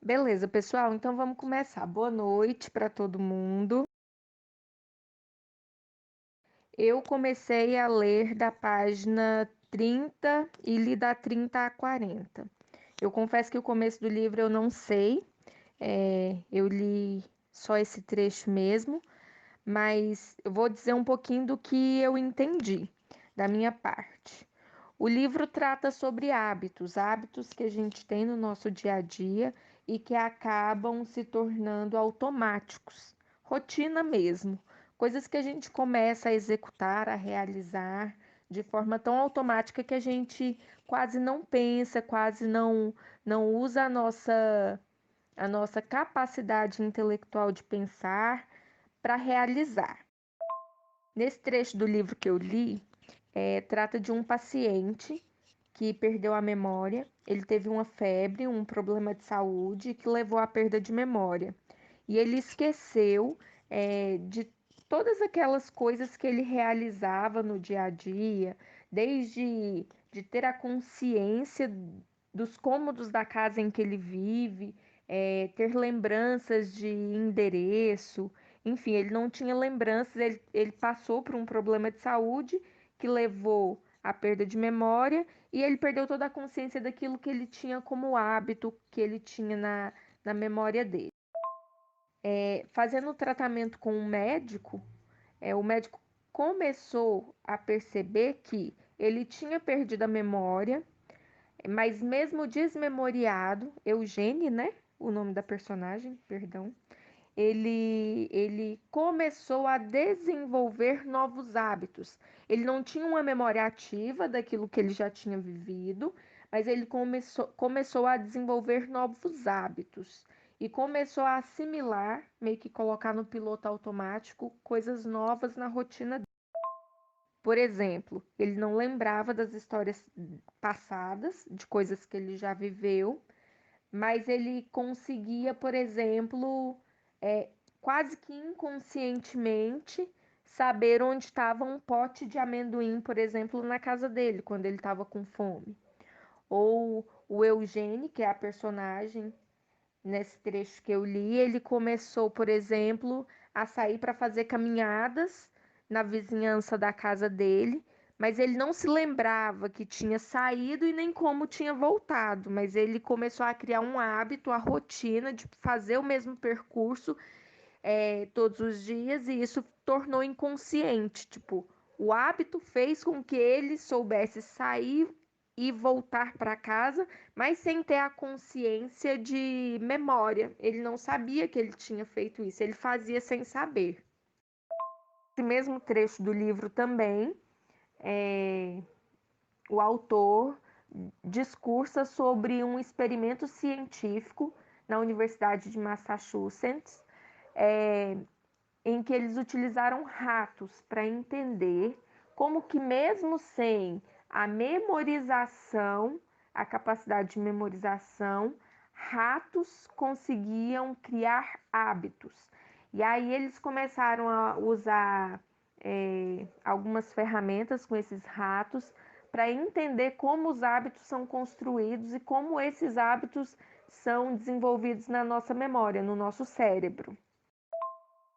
Beleza, pessoal, então vamos começar. Boa noite para todo mundo. Eu comecei a ler da página 30 e li da 30 a 40. Eu confesso que o começo do livro eu não sei, eu li só esse trecho mesmo, mas eu vou dizer um pouquinho do que eu entendi da minha parte. O livro trata sobre hábitos que a gente tem no nosso dia a dia e que acabam se tornando automáticos, rotina mesmo, coisas que a gente começa a executar, a realizar de forma tão automática que a gente quase não pensa, quase não usa a nossa capacidade intelectual de pensar para realizar. Nesse trecho do livro que eu li, trata de um paciente que perdeu a memória. Ele teve uma febre, um problema de saúde que levou à perda de memória. E ele esqueceu, de todas aquelas coisas que ele realizava no dia a dia, desde de ter a consciência dos cômodos da casa em que ele vive, ter lembranças de endereço, enfim, ele não tinha lembranças, ele passou por um problema de saúde que levou à perda de memória e ele perdeu toda a consciência daquilo que ele tinha como hábito, que ele tinha na memória dele. Fazendo o tratamento com um médico, o médico começou a perceber que ele tinha perdido a memória, mas mesmo desmemoriado, Eugênio, né? O nome da personagem, perdão. Ele começou a desenvolver novos hábitos. Ele não tinha uma memória ativa daquilo que ele já tinha vivido, mas ele começou a desenvolver novos hábitos e começou a assimilar, meio que colocar no piloto automático, coisas novas na rotina dele. Por exemplo, ele não lembrava das histórias passadas, de coisas que ele já viveu, mas ele conseguia, por exemplo, quase que inconscientemente, saber onde estava um pote de amendoim, por exemplo, na casa dele, quando ele estava com fome. Ou o Eugênio, que é a personagem nesse trecho que eu li, ele começou, por exemplo, a sair para fazer caminhadas na vizinhança da casa dele, mas ele não se lembrava que tinha saído e nem como tinha voltado, mas ele começou a criar um hábito, a rotina de fazer o mesmo percurso todos os dias e isso tornou inconsciente. Tipo, o hábito fez com que ele soubesse sair e voltar para casa, mas sem ter a consciência de memória. Ele não sabia que ele tinha feito isso, ele fazia sem saber. Esse mesmo trecho do livro também, o autor discursa sobre um experimento científico na Universidade de Massachusetts, em que eles utilizaram ratos para entender como que mesmo sem a memorização, a capacidade de memorização, ratos conseguiam criar hábitos. E aí eles começaram a usar algumas ferramentas com esses ratos para entender como os hábitos são construídos e como esses hábitos são desenvolvidos na nossa memória, no nosso cérebro.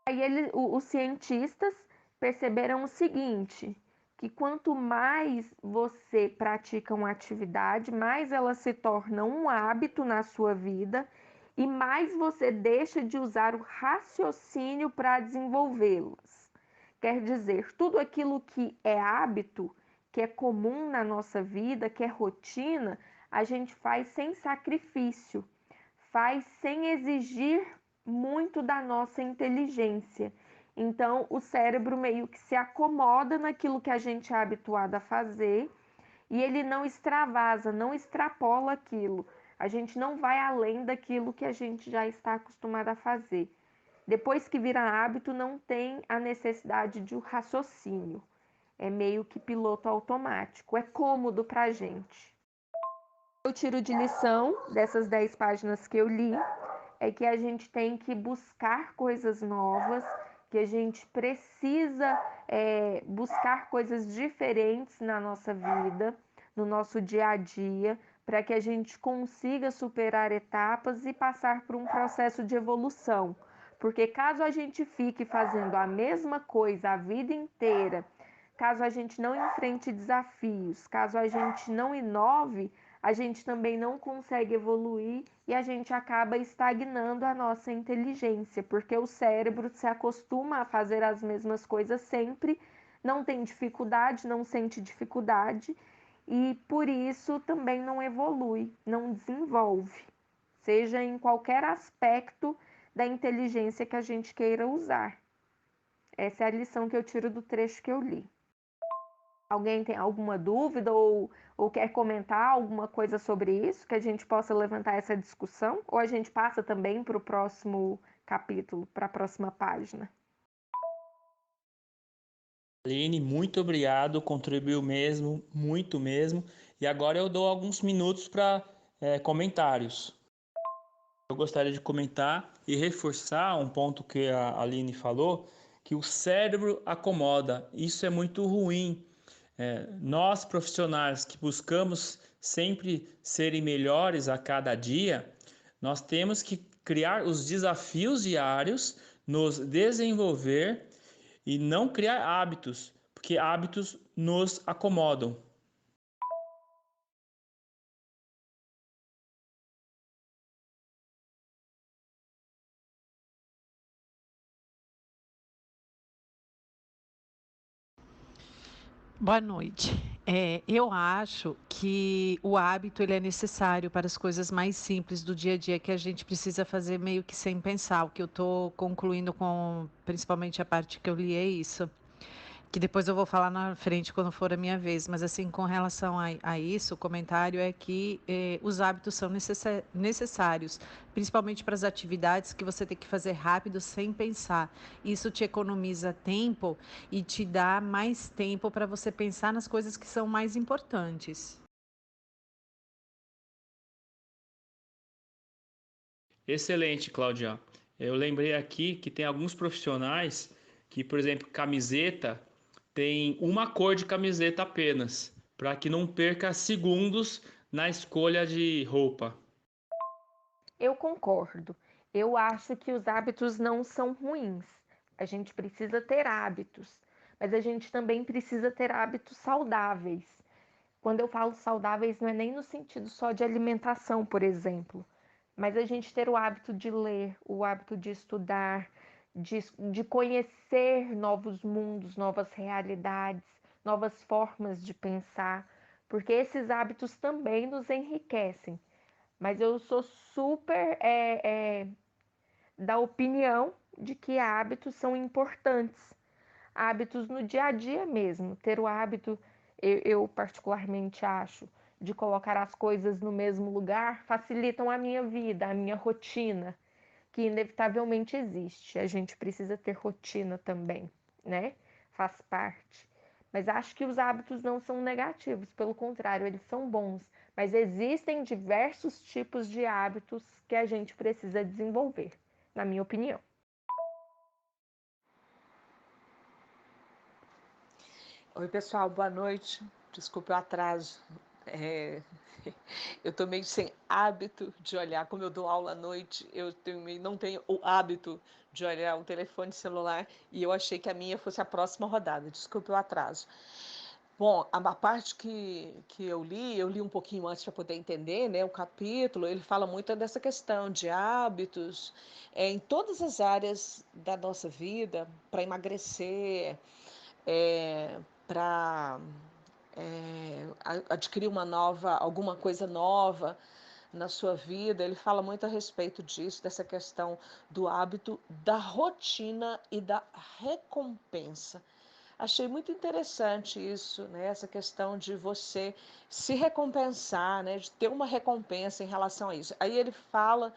Aí os cientistas perceberam o seguinte, que quanto mais você pratica uma atividade, mais ela se torna um hábito na sua vida e mais você deixa de usar o raciocínio para desenvolvê-las. Quer dizer, tudo aquilo que é hábito, que é comum na nossa vida, que é rotina, a gente faz sem sacrifício, faz sem exigir muito da nossa inteligência. Então, o cérebro meio que se acomoda naquilo que a gente é habituado a fazer e ele não extravasa, não extrapola aquilo. A gente não vai além daquilo que a gente já está acostumado a fazer. Depois que vira hábito, não tem a necessidade de um raciocínio. É meio que piloto automático, é cômodo para a gente. Eu tiro de lição dessas 10 páginas que eu li é que a gente tem que buscar coisas novas, que a gente precisa buscar coisas diferentes na nossa vida, no nosso dia a dia, para que a gente consiga superar etapas e passar por um processo de evolução. Porque caso a gente fique fazendo a mesma coisa a vida inteira, caso a gente não enfrente desafios, caso a gente não inove, a gente também não consegue evoluir e a gente acaba estagnando a nossa inteligência, porque o cérebro se acostuma a fazer as mesmas coisas sempre, não tem dificuldade, não sente dificuldade e por isso também não evolui, não desenvolve, seja em qualquer aspecto da inteligência que a gente queira usar. Essa é a lição que eu tiro do trecho que eu li. Alguém tem alguma dúvida ou quer comentar alguma coisa sobre isso, que a gente possa levantar essa discussão? Ou a gente passa também para o próximo capítulo, para a próxima página? Aline, muito obrigado, contribuiu mesmo, muito mesmo. E agora eu dou alguns minutos para comentários. Eu gostaria de comentar e reforçar um ponto que a Aline falou, que o cérebro acomoda. Isso é muito ruim. Nós profissionais que buscamos sempre serem melhores a cada dia, nós temos que criar os desafios diários, nos desenvolver e não criar hábitos, porque hábitos nos acomodam. Boa noite. Eu acho que o hábito ele é necessário para as coisas mais simples do dia a dia que a gente precisa fazer meio que sem pensar. O que eu estou concluindo com, principalmente a parte que eu li é isso. Que depois eu vou falar na frente quando for a minha vez, mas assim, com relação a isso, o comentário é que os hábitos são necessários, principalmente para as atividades que você tem que fazer rápido sem pensar. Isso te economiza tempo e te dá mais tempo para você pensar nas coisas que são mais importantes. Excelente, Cláudia. Eu lembrei aqui que tem alguns profissionais que, por exemplo, camiseta tem uma cor de camiseta apenas, para que não perca segundos na escolha de roupa. Eu concordo. Eu acho que os hábitos não são ruins. A gente precisa ter hábitos, mas a gente também precisa ter hábitos saudáveis. Quando eu falo saudáveis, não é nem no sentido só de alimentação, por exemplo, mas a gente ter o hábito de ler, o hábito de estudar, de conhecer novos mundos, novas realidades, novas formas de pensar, porque esses hábitos também nos enriquecem. Mas eu sou super da opinião de que hábitos são importantes. Hábitos no dia a dia mesmo. Ter o hábito, eu particularmente acho, de colocar as coisas no mesmo lugar facilitam a minha vida, a minha rotina, que inevitavelmente existe. A gente precisa ter rotina também, né? Faz parte. Mas acho que os hábitos não são negativos, pelo contrário, eles são bons. Mas existem diversos tipos de hábitos que a gente precisa desenvolver, na minha opinião. Oi, pessoal, boa noite. Desculpe o atraso. É, eu estou meio sem hábito de olhar, como eu dou aula à noite, não tenho o hábito de olhar o telefone celular e eu achei que a minha fosse a próxima rodada. Desculpe o atraso. Bom, a parte que eu li um pouquinho antes para poder entender, né, o capítulo, ele fala muito dessa questão de hábitos em todas as áreas da nossa vida, para emagrecer, para adquirir alguma coisa nova na sua vida. Ele fala muito a respeito disso, dessa questão do hábito, da rotina e da recompensa. Achei muito interessante isso, né? Essa questão de você se recompensar, né? De ter uma recompensa em relação a isso. Aí ele fala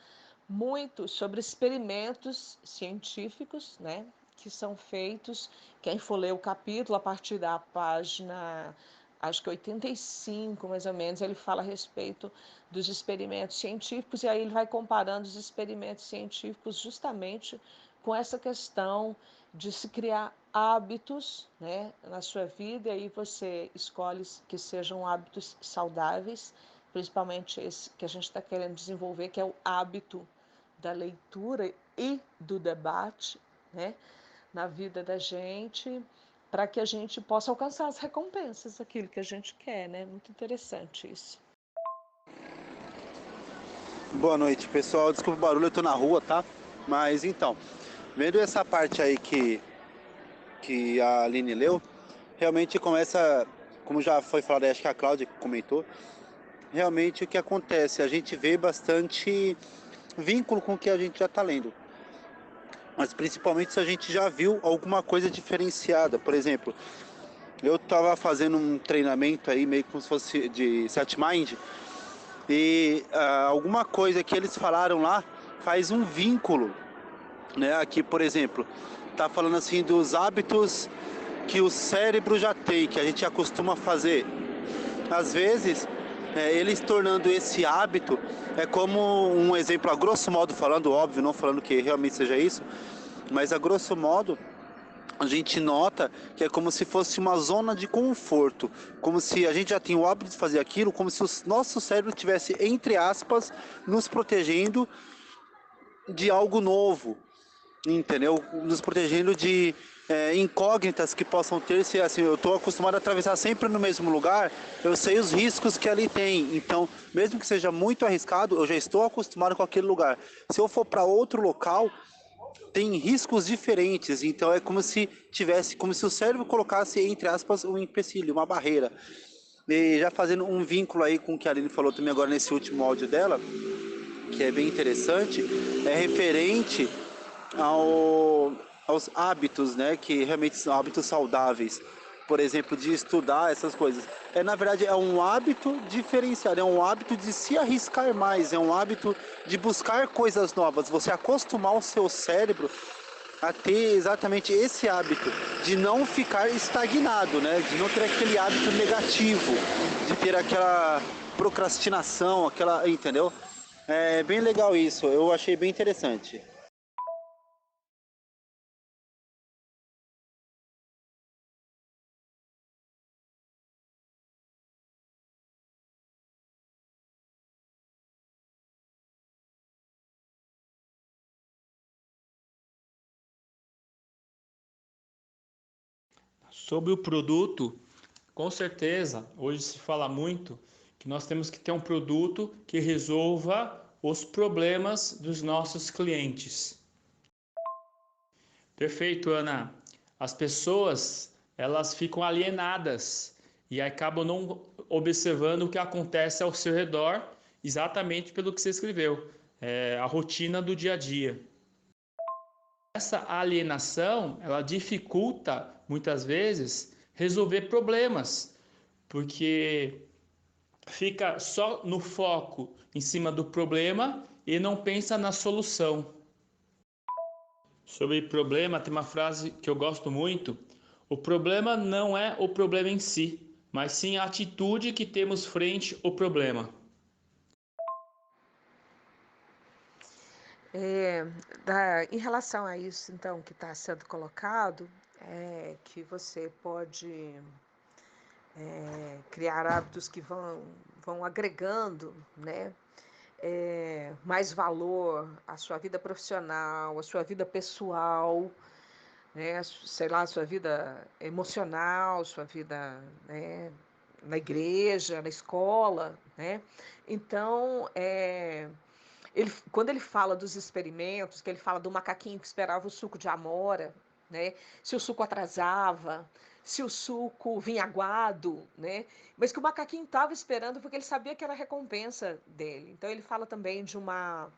muito sobre experimentos científicos, né? Que são feitos. Quem for ler o capítulo, a partir da página, acho que 85, mais ou menos, ele fala a respeito dos experimentos científicos, e aí ele vai comparando os experimentos científicos justamente com essa questão de se criar hábitos, né, na sua vida, e aí você escolhe que sejam hábitos saudáveis, principalmente esse que a gente está querendo desenvolver, que é o hábito da leitura e do debate, né, na vida da gente, para que a gente possa alcançar as recompensas, aquilo que a gente quer, né? Muito interessante isso. Boa noite, pessoal. Desculpa o barulho, eu tô na rua, tá? Mas então, vendo essa parte aí que a Aline leu, realmente começa, como já foi falado, acho que a Cláudia comentou, realmente o que acontece, a gente vê bastante vínculo com o que a gente já está lendo. Mas principalmente se a gente já viu alguma coisa diferenciada. Por exemplo, eu estava fazendo um treinamento aí, meio como se fosse de Set Mind, e alguma coisa que eles falaram lá faz um vínculo, né? Aqui, por exemplo, tá falando assim dos hábitos que o cérebro já tem, que a gente acostuma fazer. Às vezes, eles tornando esse hábito, é como um exemplo, a grosso modo falando, óbvio, não falando que realmente seja isso, mas a grosso modo, a gente nota que é como se fosse uma zona de conforto, como se a gente já tem o hábito de fazer aquilo, como se o nosso cérebro tivesse, entre aspas, nos protegendo de algo novo, entendeu? Nos protegendo de incógnitas que possam ter, se assim, eu estou acostumado a atravessar sempre no mesmo lugar, eu sei os riscos que ali tem, então, mesmo que seja muito arriscado, eu já estou acostumado com aquele lugar. Se eu for para outro local, tem riscos diferentes, então é como se tivesse, como se o cérebro colocasse, entre aspas, um empecilho, uma barreira. E já fazendo um vínculo aí com o que a Aline falou também agora nesse último áudio dela, que é bem interessante, é referente aos hábitos, né, que realmente são hábitos saudáveis. Por exemplo, de estudar essas coisas. Na verdade, é um hábito diferenciado, é um hábito de se arriscar mais, é um hábito de buscar coisas novas, você acostumar o seu cérebro a ter exatamente esse hábito, de não ficar estagnado, né, de não ter aquele hábito negativo, de ter aquela procrastinação, aquela, entendeu? É bem legal isso, eu achei bem interessante. Sobre o produto, com certeza, hoje se fala muito que nós temos que ter um produto que resolva os problemas dos nossos clientes. Perfeito, Ana. As pessoas, elas ficam alienadas e acabam não observando o que acontece ao seu redor, exatamente pelo que você escreveu, a rotina do dia a dia. Essa alienação, ela dificulta, muitas vezes, resolver problemas, porque fica só no foco em cima do problema e não pensa na solução. Sobre problema, tem uma frase que eu gosto muito: o problema não é o problema em si, mas sim a atitude que temos frente ao problema. Em relação a isso, então, que está sendo colocado, que você pode criar hábitos que vão agregando, né, mais valor à sua vida profissional, à sua vida pessoal, né, sei lá, à sua vida emocional, sua vida, né, na igreja, na escola, né? Então, quando ele fala dos experimentos, que ele fala do macaquinho que esperava o suco de amora, né? Se o suco atrasava, se o suco vinha aguado, né? Mas que o macaquinho estava esperando porque ele sabia que era a recompensa dele. Então ele fala também de uma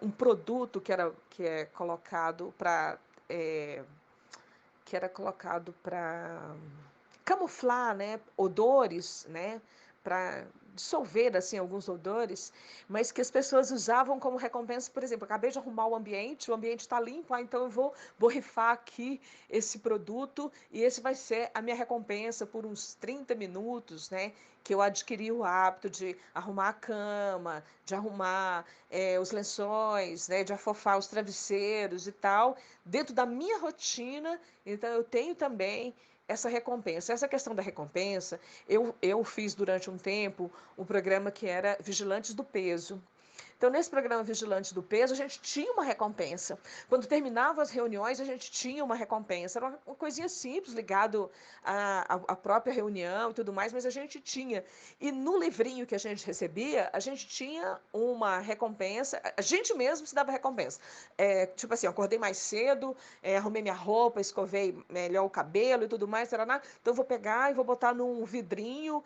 um produto que é colocado para que era colocado para camuflar, né, odores, né, para dissolver assim alguns odores, mas que as pessoas usavam como recompensa, por exemplo, acabei de arrumar o ambiente está limpo, então eu vou borrifar aqui esse produto e esse vai ser a minha recompensa por uns 30 minutos, né, que eu adquiri o hábito de arrumar a cama, de arrumar os lençóis, né, de afofar os travesseiros e tal, dentro da minha rotina. Então eu tenho também essa recompensa. Essa questão da recompensa, eu fiz durante um tempo um programa que era Vigilantes do Peso. Então, nesse programa Vigilantes do Peso, a gente tinha uma recompensa. Quando terminavam as reuniões, a gente tinha uma recompensa. Era uma coisinha simples, ligado à própria reunião e tudo mais, mas a gente tinha. E no livrinho que a gente recebia, a gente tinha uma recompensa. A gente mesmo se dava recompensa. Tipo assim, eu acordei mais cedo, arrumei minha roupa, escovei melhor o cabelo e tudo mais. Taraná. Então, eu vou pegar e vou botar num vidrinho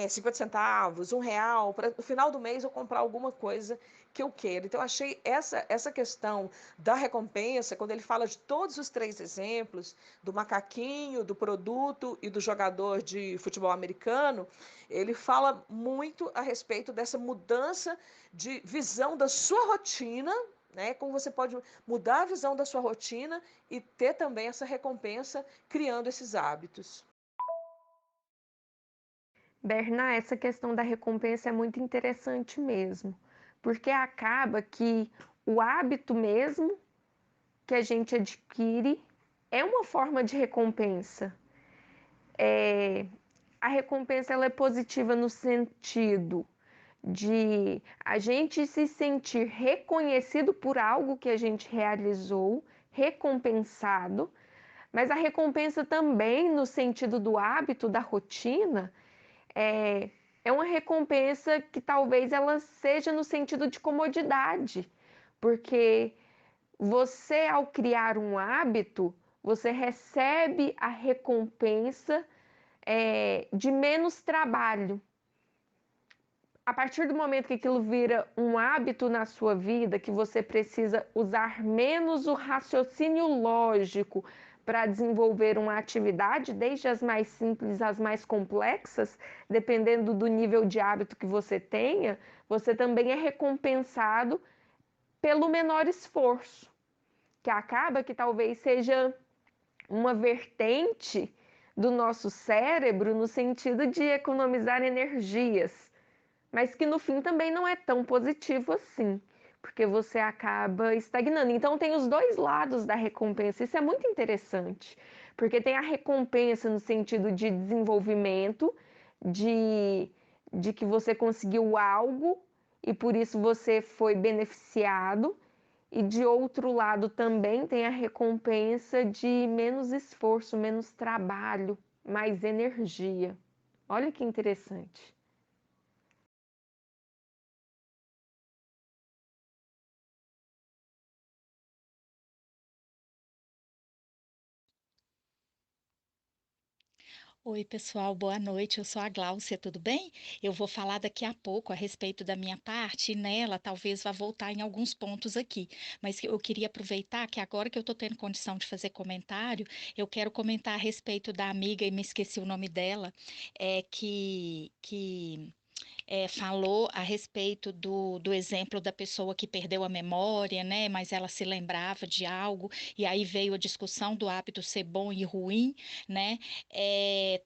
50 centavos, R$ 1, para no final do mês eu comprar alguma coisa que eu quero. Então, eu achei essa questão da recompensa, quando ele fala de todos os 3 exemplos, do macaquinho, do produto e do jogador de futebol americano, ele fala muito a respeito dessa mudança de visão da sua rotina, né? Como você pode mudar a visão da sua rotina e ter também essa recompensa criando esses hábitos. Berná, essa questão da recompensa é muito interessante mesmo, porque acaba que o hábito mesmo que a gente adquire é uma forma de recompensa. A recompensa ela é positiva no sentido de a gente se sentir reconhecido por algo que a gente realizou, recompensado, mas a recompensa também no sentido do hábito, da rotina, é uma recompensa que talvez ela seja no sentido de comodidade, porque você, ao criar um hábito, você recebe a recompensa de menos trabalho. A partir do momento que aquilo vira um hábito na sua vida, que você precisa usar menos o raciocínio lógico para desenvolver uma atividade, desde as mais simples às mais complexas, dependendo do nível de hábito que você tenha, você também é recompensado pelo menor esforço, que acaba que talvez seja uma vertente do nosso cérebro no sentido de economizar energias, mas que no fim também não é tão positivo assim, porque você acaba estagnando. Então tem os dois lados da recompensa. Isso é muito interessante, porque tem a recompensa no sentido de desenvolvimento, de que você conseguiu algo e por isso você foi beneficiado. E de outro lado também tem a recompensa de menos esforço, menos trabalho, mais energia. Olha que interessante. Oi, pessoal, boa noite. Eu sou a Gláucia, tudo bem? Eu vou falar daqui a pouco a respeito da minha parte e nela talvez vá voltar em alguns pontos aqui. Mas eu queria aproveitar que agora que eu estou tendo condição de fazer comentário, eu quero comentar a respeito da amiga, e me esqueci o nome dela, que falou a respeito do exemplo da pessoa que perdeu a memória, né? Mas ela se lembrava de algo, e aí veio a discussão do hábito ser bom e ruim, né?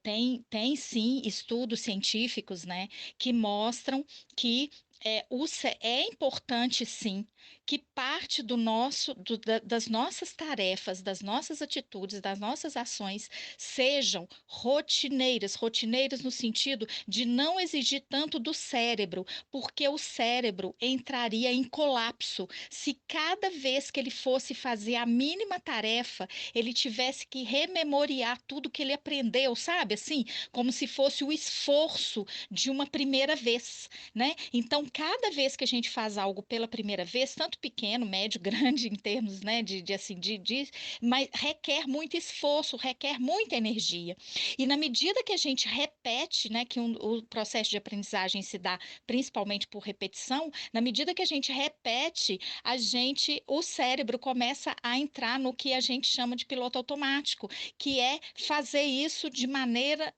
Tem sim estudos científicos, né, que mostram que é importante sim que parte das nossas tarefas, das nossas atitudes, das nossas ações sejam rotineiras, rotineiras no sentido de não exigir tanto do cérebro, porque o cérebro entraria em colapso se cada vez que ele fosse fazer a mínima tarefa, ele tivesse que rememoriar tudo que ele aprendeu, sabe? Assim, como se fosse o esforço de uma primeira vez, né? Então, cada vez que a gente faz algo pela primeira vez, tanto pequeno, médio, grande em termos, né, mas requer muito esforço, requer muita energia. E na medida que a gente repete, né, que o processo de aprendizagem se dá principalmente por repetição, na medida que a gente repete, o cérebro começa a entrar no que a gente chama de piloto automático, que é fazer isso de maneira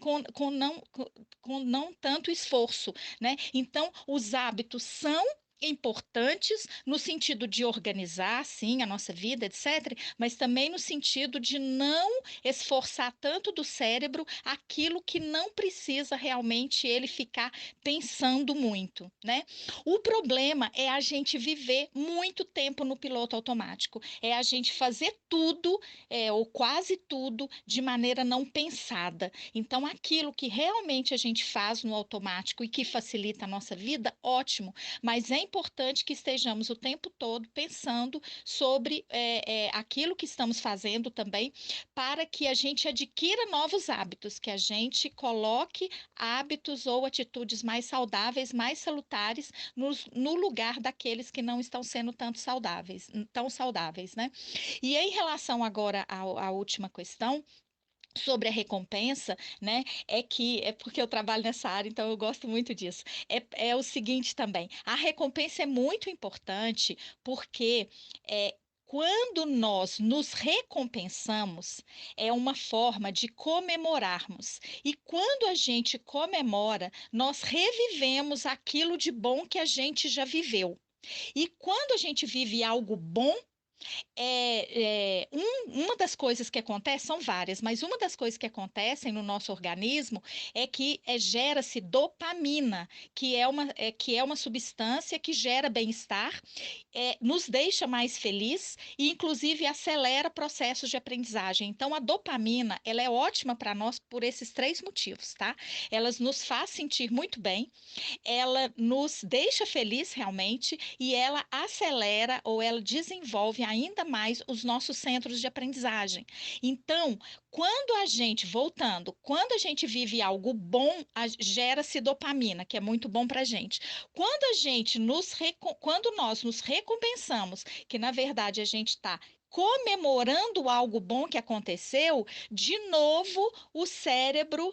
com não tanto esforço, né? Então, os hábitos são importantes no sentido de organizar, sim, a nossa vida, etc., mas também no sentido de não esforçar tanto do cérebro aquilo que não precisa realmente ele ficar pensando muito, né? O problema é a gente viver muito tempo no piloto automático, é a gente fazer tudo, ou quase tudo, de maneira não pensada. Então, aquilo que realmente a gente faz no automático e que facilita a nossa vida, ótimo, mas é importante que estejamos o tempo todo pensando sobre aquilo que estamos fazendo também, para que a gente adquira novos hábitos, que a gente coloque hábitos ou atitudes mais saudáveis, mais salutares, no lugar daqueles que não estão sendo tão saudáveis, né? E em relação agora à última questão, sobre a recompensa, né? É porque eu trabalho nessa área, então eu gosto muito disso. É o seguinte também: a recompensa é muito importante porque quando nós nos recompensamos, é uma forma de comemorarmos. E quando a gente comemora, nós revivemos aquilo de bom que a gente já viveu. E quando a gente vive algo bom, uma das coisas que acontece, são várias, mas uma das coisas que acontecem no nosso organismo é que gera-se dopamina, que é uma substância que gera bem-estar, nos deixa mais feliz e, inclusive, acelera processos de aprendizagem. Então, a dopamina, ela é ótima para nós por esses três motivos, tá? Ela nos faz sentir muito bem, ela nos deixa feliz realmente e ela acelera ou ela desenvolve ainda mais os nossos centros de aprendizagem. Então, quando a gente vive algo bom, gera-se dopamina, que é muito bom para a gente. Quando nós nos recompensamos, que na verdade a gente está comemorando algo bom que aconteceu, de novo o cérebro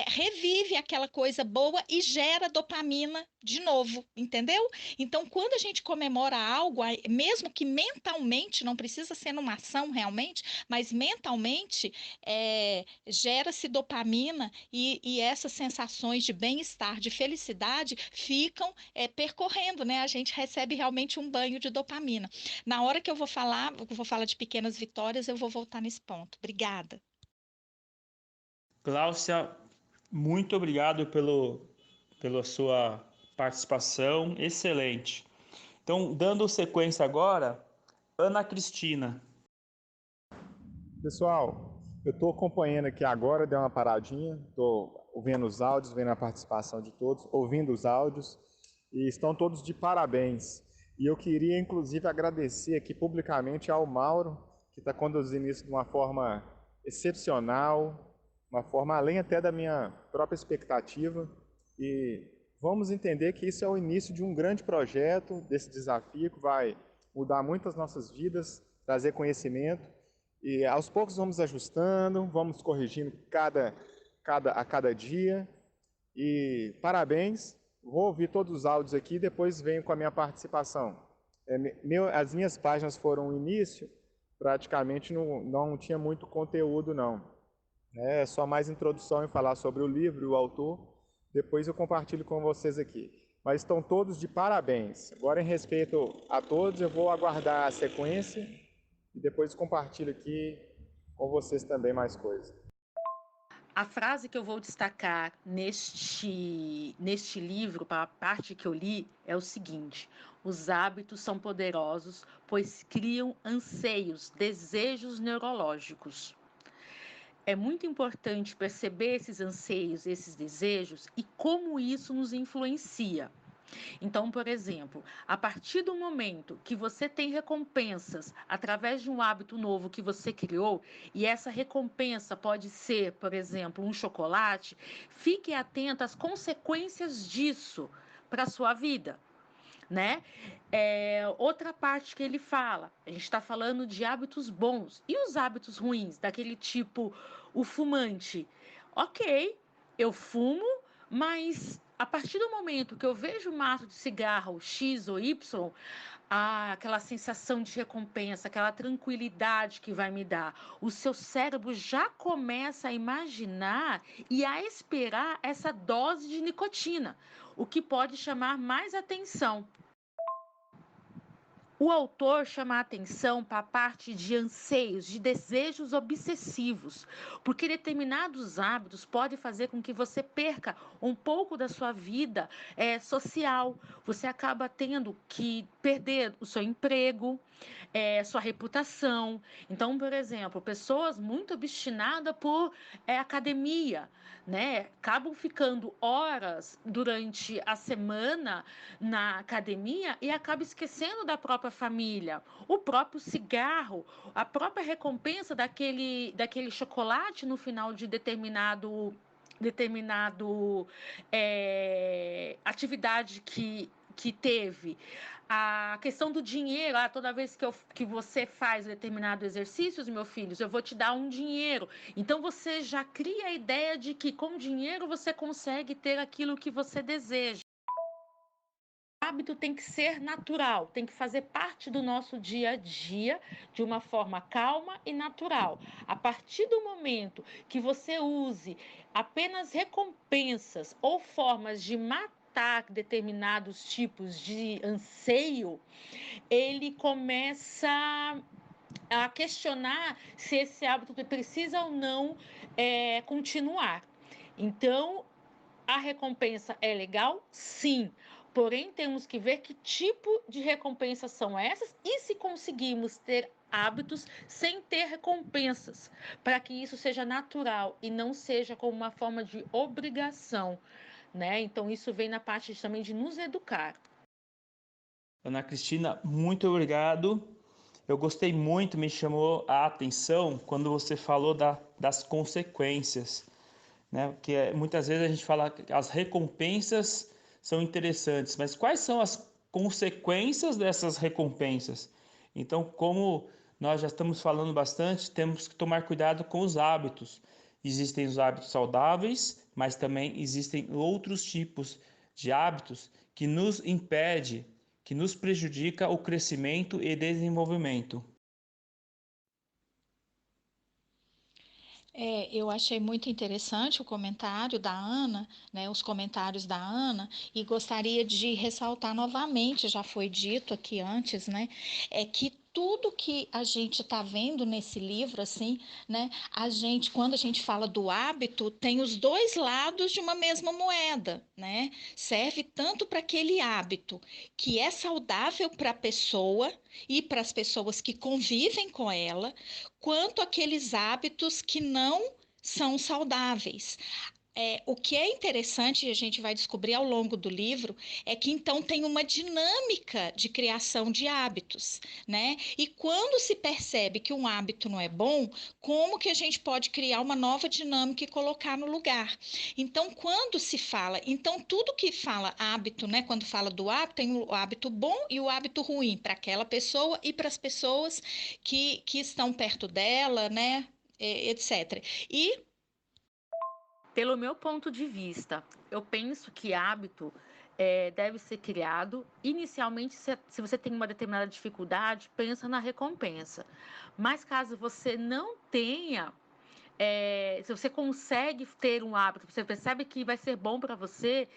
revive aquela coisa boa e gera dopamina de novo, entendeu? Então, quando a gente comemora algo, mesmo que mentalmente, não precisa ser numa ação realmente, mas mentalmente gera-se dopamina e essas sensações de bem-estar, de felicidade, ficam percorrendo, né? A gente recebe realmente um banho de dopamina. Na hora que eu vou falar de pequenas vitórias, eu vou voltar nesse ponto. Obrigada. Gláucia, muito obrigado pela sua participação, excelente. Então, dando sequência agora, Ana Cristina. Pessoal, eu estou acompanhando aqui agora, dei uma paradinha, estou ouvindo os áudios, vendo a participação de todos, ouvindo os áudios, e estão todos de parabéns. E eu queria, inclusive, agradecer aqui publicamente ao Mauro, que está conduzindo isso de uma forma excepcional, uma forma além até da minha própria expectativa. E vamos entender que isso é o início de um grande projeto, desse desafio que vai mudar muito as nossas vidas, trazer conhecimento. E aos poucos vamos ajustando, vamos corrigindo a cada dia. E parabéns, vou ouvir todos os áudios aqui e depois venho com a minha participação. As minhas páginas foram o início, praticamente não tinha muito conteúdo não. É só mais introdução e falar sobre o livro e o autor, depois eu compartilho com vocês aqui. Mas estão todos de parabéns. Agora, em respeito a todos, eu vou aguardar a sequência e depois compartilho aqui com vocês também mais coisas. A frase que eu vou destacar neste livro, para a parte que eu li, é o seguinte: os hábitos são poderosos, pois criam anseios, desejos neurológicos. É muito importante perceber esses anseios, esses desejos e como isso nos influencia. Então, por exemplo, a partir do momento que você tem recompensas através de um hábito novo que você criou, e essa recompensa pode ser, por exemplo, um chocolate, fique atento às consequências disso para a sua vida, né? Outra parte que ele fala, a gente está falando de hábitos bons. E os hábitos ruins, daquele tipo, o fumante? Ok, eu fumo, mas a partir do momento que eu vejo o maço de cigarro X ou Y, aquela sensação de recompensa, aquela tranquilidade que vai me dar, o seu cérebro já começa a imaginar e a esperar essa dose de nicotina, o que pode chamar mais atenção. O autor chama a atenção para a parte de anseios, de desejos obsessivos, porque determinados hábitos podem fazer com que você perca um pouco da sua vida social. Você acaba tendo que perder o seu emprego, sua reputação. Então, por exemplo, pessoas muito obstinadas por academia, né? Acabam ficando horas durante a semana na academia e acabam esquecendo da própria família. O próprio cigarro, a própria recompensa daquele chocolate no final de determinado atividade que teve. A questão do dinheiro, toda vez que você faz determinado exercício, meus filhos, eu vou te dar um dinheiro. Então, você já cria a ideia de que com dinheiro você consegue ter aquilo que você deseja. O hábito tem que ser natural, tem que fazer parte do nosso dia a dia de uma forma calma e natural. A partir do momento que você use apenas recompensas ou formas de matar determinados tipos de anseio, ele começa a questionar se esse hábito precisa ou não continuar. Então, a recompensa é legal? Sim. Porém, temos que ver que tipo de recompensas são essas e se conseguimos ter hábitos sem ter recompensas, para que isso seja natural e não seja como uma forma de obrigação, né? Então, isso vem na parte também de nos educar. Ana Cristina, muito obrigado. Eu gostei muito, me chamou a atenção quando você falou das consequências, né? Porque muitas vezes a gente fala que as recompensas são interessantes, mas quais são as consequências dessas recompensas? Então, como nós já estamos falando bastante, temos que tomar cuidado com os hábitos. Existem os hábitos saudáveis, mas também existem outros tipos de hábitos que nos impede, que nos prejudica o crescimento e desenvolvimento. Eu achei muito interessante o comentário da Ana, né, os comentários da Ana, e gostaria de ressaltar novamente, já foi dito aqui antes, né, que tudo que a gente está vendo nesse livro, assim, né, quando a gente fala do hábito, tem os dois lados de uma mesma moeda, né? Serve tanto para aquele hábito que é saudável para a pessoa e para as pessoas que convivem com ela, quanto aqueles hábitos que não são saudáveis. O que é interessante, e a gente vai descobrir ao longo do livro, é que então tem uma dinâmica de criação de hábitos, né? E quando se percebe que um hábito não é bom, como que a gente pode criar uma nova dinâmica e colocar no lugar? Então, quando se fala, então tudo que fala hábito, né? Quando fala do hábito, tem o hábito bom e o hábito ruim para aquela pessoa e para as pessoas que estão perto dela, né? Etc. E pelo meu ponto de vista, eu penso que hábito deve ser criado. Inicialmente, se você tem uma determinada dificuldade, pensa na recompensa. Mas caso você não tenha, se você consegue ter um hábito, você percebe que vai ser bom para você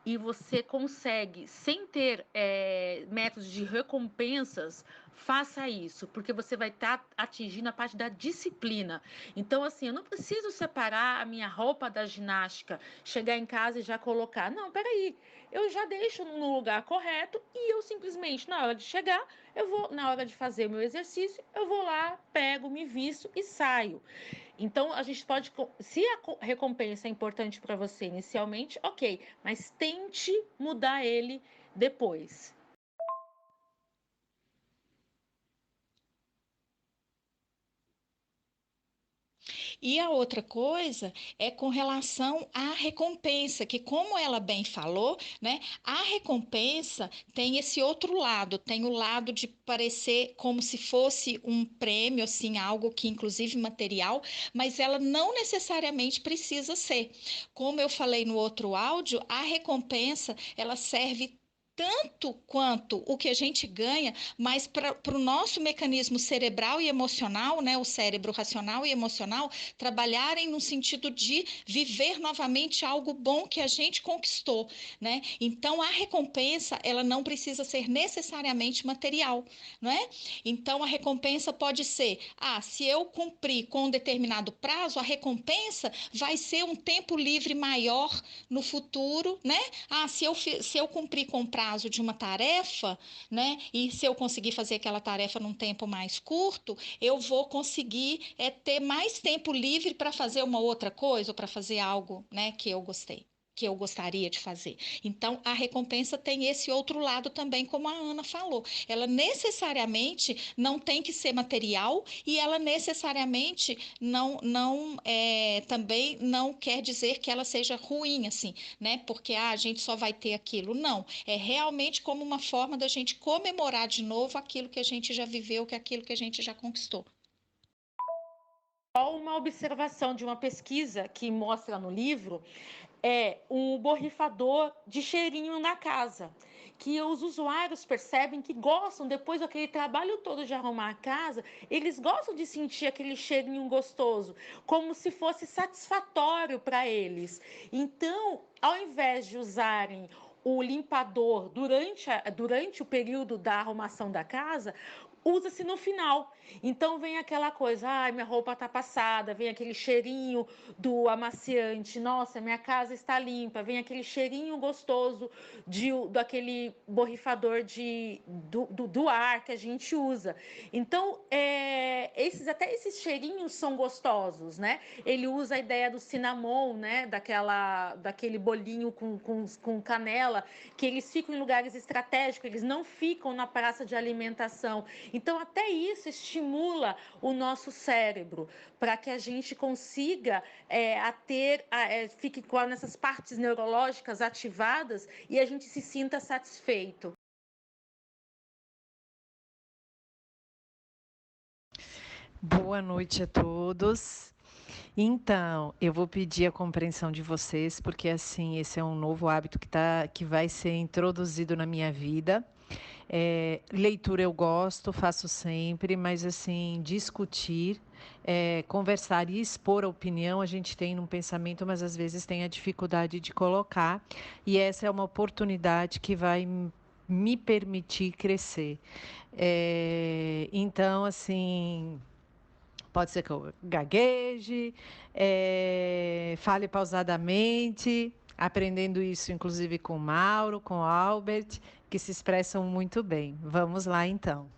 e você consegue, sem ter métodos de recompensas, faça isso, porque você vai estar atingindo a parte da disciplina. Então, assim, eu não preciso separar a minha roupa da ginástica, chegar em casa e já colocar. Não, peraí, eu já deixo no lugar correto e eu simplesmente, na hora de chegar, na hora de fazer o meu exercício, eu vou lá, pego, me visto e saio. Então, a gente pode, se a recompensa é importante para você inicialmente, ok, mas tente mudar ele depois. E a outra coisa é com relação à recompensa, que como ela bem falou, né, a recompensa tem esse outro lado, tem o lado de parecer como se fosse um prêmio, assim, algo que inclusive material, mas ela não necessariamente precisa ser. Como eu falei no outro áudio, a recompensa, ela serve tanto quanto o que a gente ganha, mas para o nosso mecanismo cerebral e emocional, né, o cérebro racional e emocional, trabalharem no sentido de viver novamente algo bom que a gente conquistou, né? Então, a recompensa, ela não precisa ser necessariamente material, não é? Então, a recompensa pode ser, se eu cumprir com um determinado prazo, a recompensa vai ser um tempo livre maior no futuro, né? Se eu cumprir com o prazo de uma tarefa, né? E se eu conseguir fazer aquela tarefa num tempo mais curto, eu vou conseguir ter mais tempo livre para fazer uma outra coisa ou para fazer algo, né, que eu gostaria de fazer. Então, a recompensa tem esse outro lado também, como a Ana falou. Ela necessariamente não tem que ser material e ela necessariamente também não quer dizer que ela seja ruim, assim, né? Porque a gente só vai ter aquilo. Não, é realmente como uma forma da gente comemorar de novo aquilo que a gente já viveu, que aquilo que a gente já conquistou. Só uma observação de uma pesquisa que mostra no livro é um borrifador de cheirinho na casa, que os usuários percebem que gostam, depois daquele trabalho todo de arrumar a casa, eles gostam de sentir aquele cheirinho gostoso, como se fosse satisfatório para eles. Então, ao invés de usarem o limpador durante o período da arrumação da casa, usa-se no final. Então vem aquela coisa, minha roupa está passada, vem aquele cheirinho do amaciante, nossa, minha casa está limpa, vem aquele cheirinho gostoso daquele borrifador do ar que a gente usa. Então, até esses cheirinhos são gostosos, né? Ele usa a ideia do cinnamon, né? Daquele bolinho com canela, que eles ficam em lugares estratégicos, eles não ficam na praça de alimentação. Então, até isso estimula o nosso cérebro para que a gente consiga fique com essas partes neurológicas ativadas e a gente se sinta satisfeito. Boa noite a todos. Então, eu vou pedir a compreensão de vocês, porque assim, esse é um novo hábito que vai ser introduzido na minha vida. Leitura eu gosto, faço sempre, mas assim, discutir, conversar e expor a opinião, a gente tem num pensamento, mas às vezes tem a dificuldade de colocar, e essa é uma oportunidade que vai me permitir crescer. Então, assim, pode ser que eu gagueje, fale pausadamente, aprendendo isso, inclusive, com o Mauro, com o Albert, que se expressam muito bem. Vamos lá, então.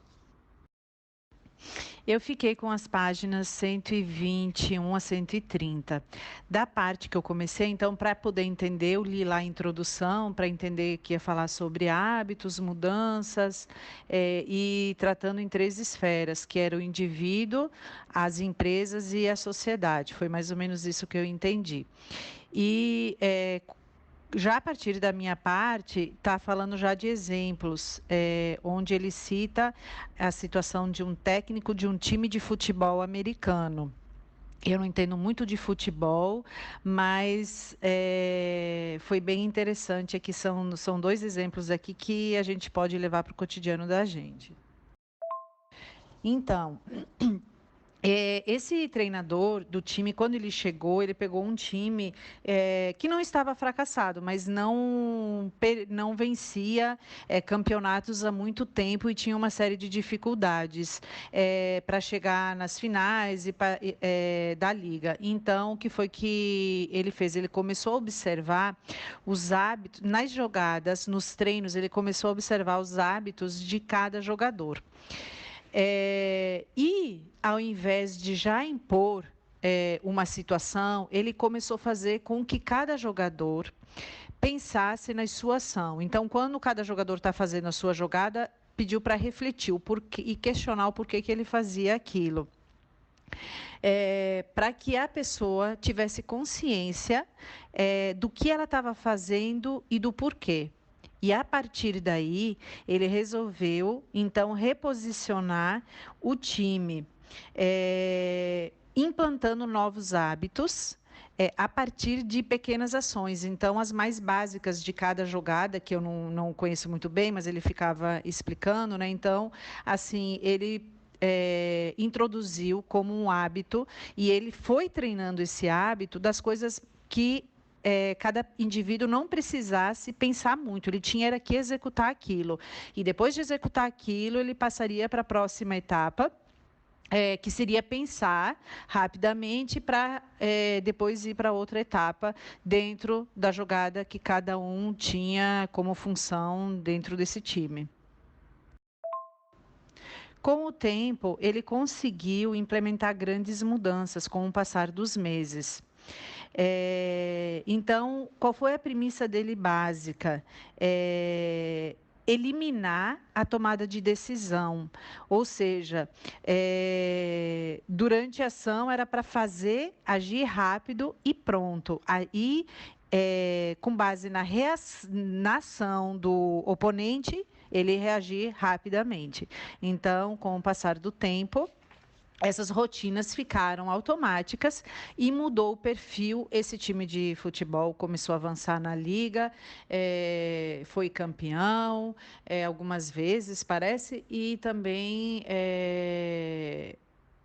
Eu fiquei com as páginas 121 a 130. Da parte que eu comecei, então, para poder entender, eu li lá a introdução, para entender que ia falar sobre hábitos, mudanças, e tratando em 3 esferas, que era o indivíduo, as empresas e a sociedade. Foi mais ou menos isso que eu entendi. E já a partir da minha parte, está falando já de exemplos, onde ele cita a situação de um técnico de um time de futebol americano. Eu não entendo muito de futebol, mas foi bem interessante. Aqui são 2 exemplos aqui que a gente pode levar para o cotidiano da gente. Então, esse treinador do time, quando ele chegou, ele pegou um time que não estava fracassado, mas não vencia campeonatos há muito tempo e tinha uma série de dificuldades para chegar nas finais da liga. Então, o que foi que ele fez? Ele começou a observar os hábitos, nas jogadas, nos treinos, ele começou a observar os hábitos de cada jogador. E, ao invés de já impor uma situação, ele começou a fazer com que cada jogador pensasse na sua ação. Então, quando cada jogador está fazendo a sua jogada, pediu para refletir e questionar o porquê que ele fazia aquilo. Para que a pessoa tivesse consciência do que ela estava fazendo e do porquê. E, a partir daí, ele resolveu, então, reposicionar o time, implantando novos hábitos, a partir de pequenas ações. Então, as mais básicas de cada jogada, que eu não conheço muito bem, mas ele ficava explicando, né? Então, assim, ele introduziu como um hábito e ele foi treinando esse hábito das coisas que cada indivíduo não precisasse pensar muito, ele tinha era que executar aquilo. E depois de executar aquilo, ele passaria para a próxima etapa, que seria pensar rapidamente para depois ir para outra etapa dentro da jogada que cada um tinha como função dentro desse time. Com o tempo, ele conseguiu implementar grandes mudanças com o passar dos meses. Então, qual foi a premissa dele básica? Eliminar a tomada de decisão, ou seja, durante a ação era para agir rápido e pronto. Aí, com base na ação do oponente, ele reagir rapidamente. Então, com o passar do tempo, essas rotinas ficaram automáticas e mudou o perfil. Esse time de futebol começou a avançar na liga, foi campeão algumas vezes, parece, e também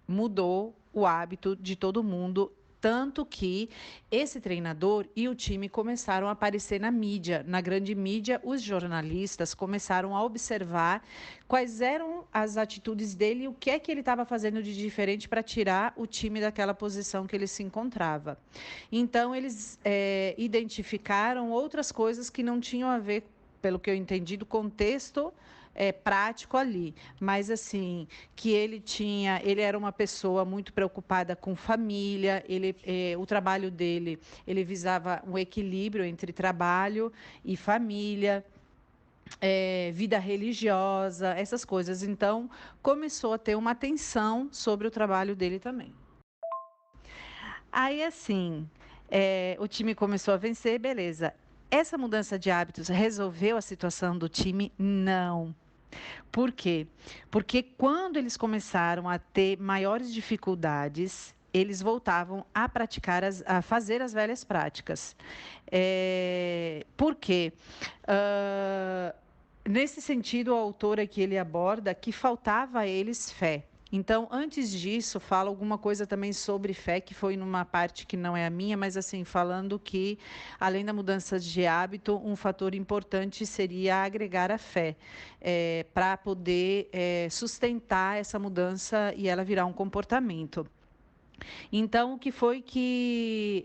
mudou o hábito de todo mundo. Tanto que esse treinador e o time começaram a aparecer na mídia, na grande mídia, os jornalistas começaram a observar quais eram as atitudes dele e o que é que ele estava fazendo de diferente para tirar o time daquela posição que ele se encontrava. Então, eles identificaram outras coisas que não tinham a ver, pelo que eu entendi, do contexto prático ali, mas assim, que ele era uma pessoa muito preocupada com família, o trabalho dele, ele visava um equilíbrio entre trabalho e família, vida religiosa, essas coisas. Então, começou a ter uma atenção sobre o trabalho dele também. Aí, assim, o time começou a vencer, beleza. Essa mudança de hábitos resolveu a situação do time? Não. Por quê? Porque quando eles começaram a ter maiores dificuldades, eles voltavam a praticar, a fazer as velhas práticas. Por quê? Nesse sentido, o autor aqui ele aborda que faltava a eles fé. Então, antes disso, fala alguma coisa também sobre fé, que foi numa parte que não é a minha, mas assim, falando que, além da mudança de hábito, um fator importante seria agregar a fé, para poder sustentar essa mudança e ela virar um comportamento. Então, o que foi que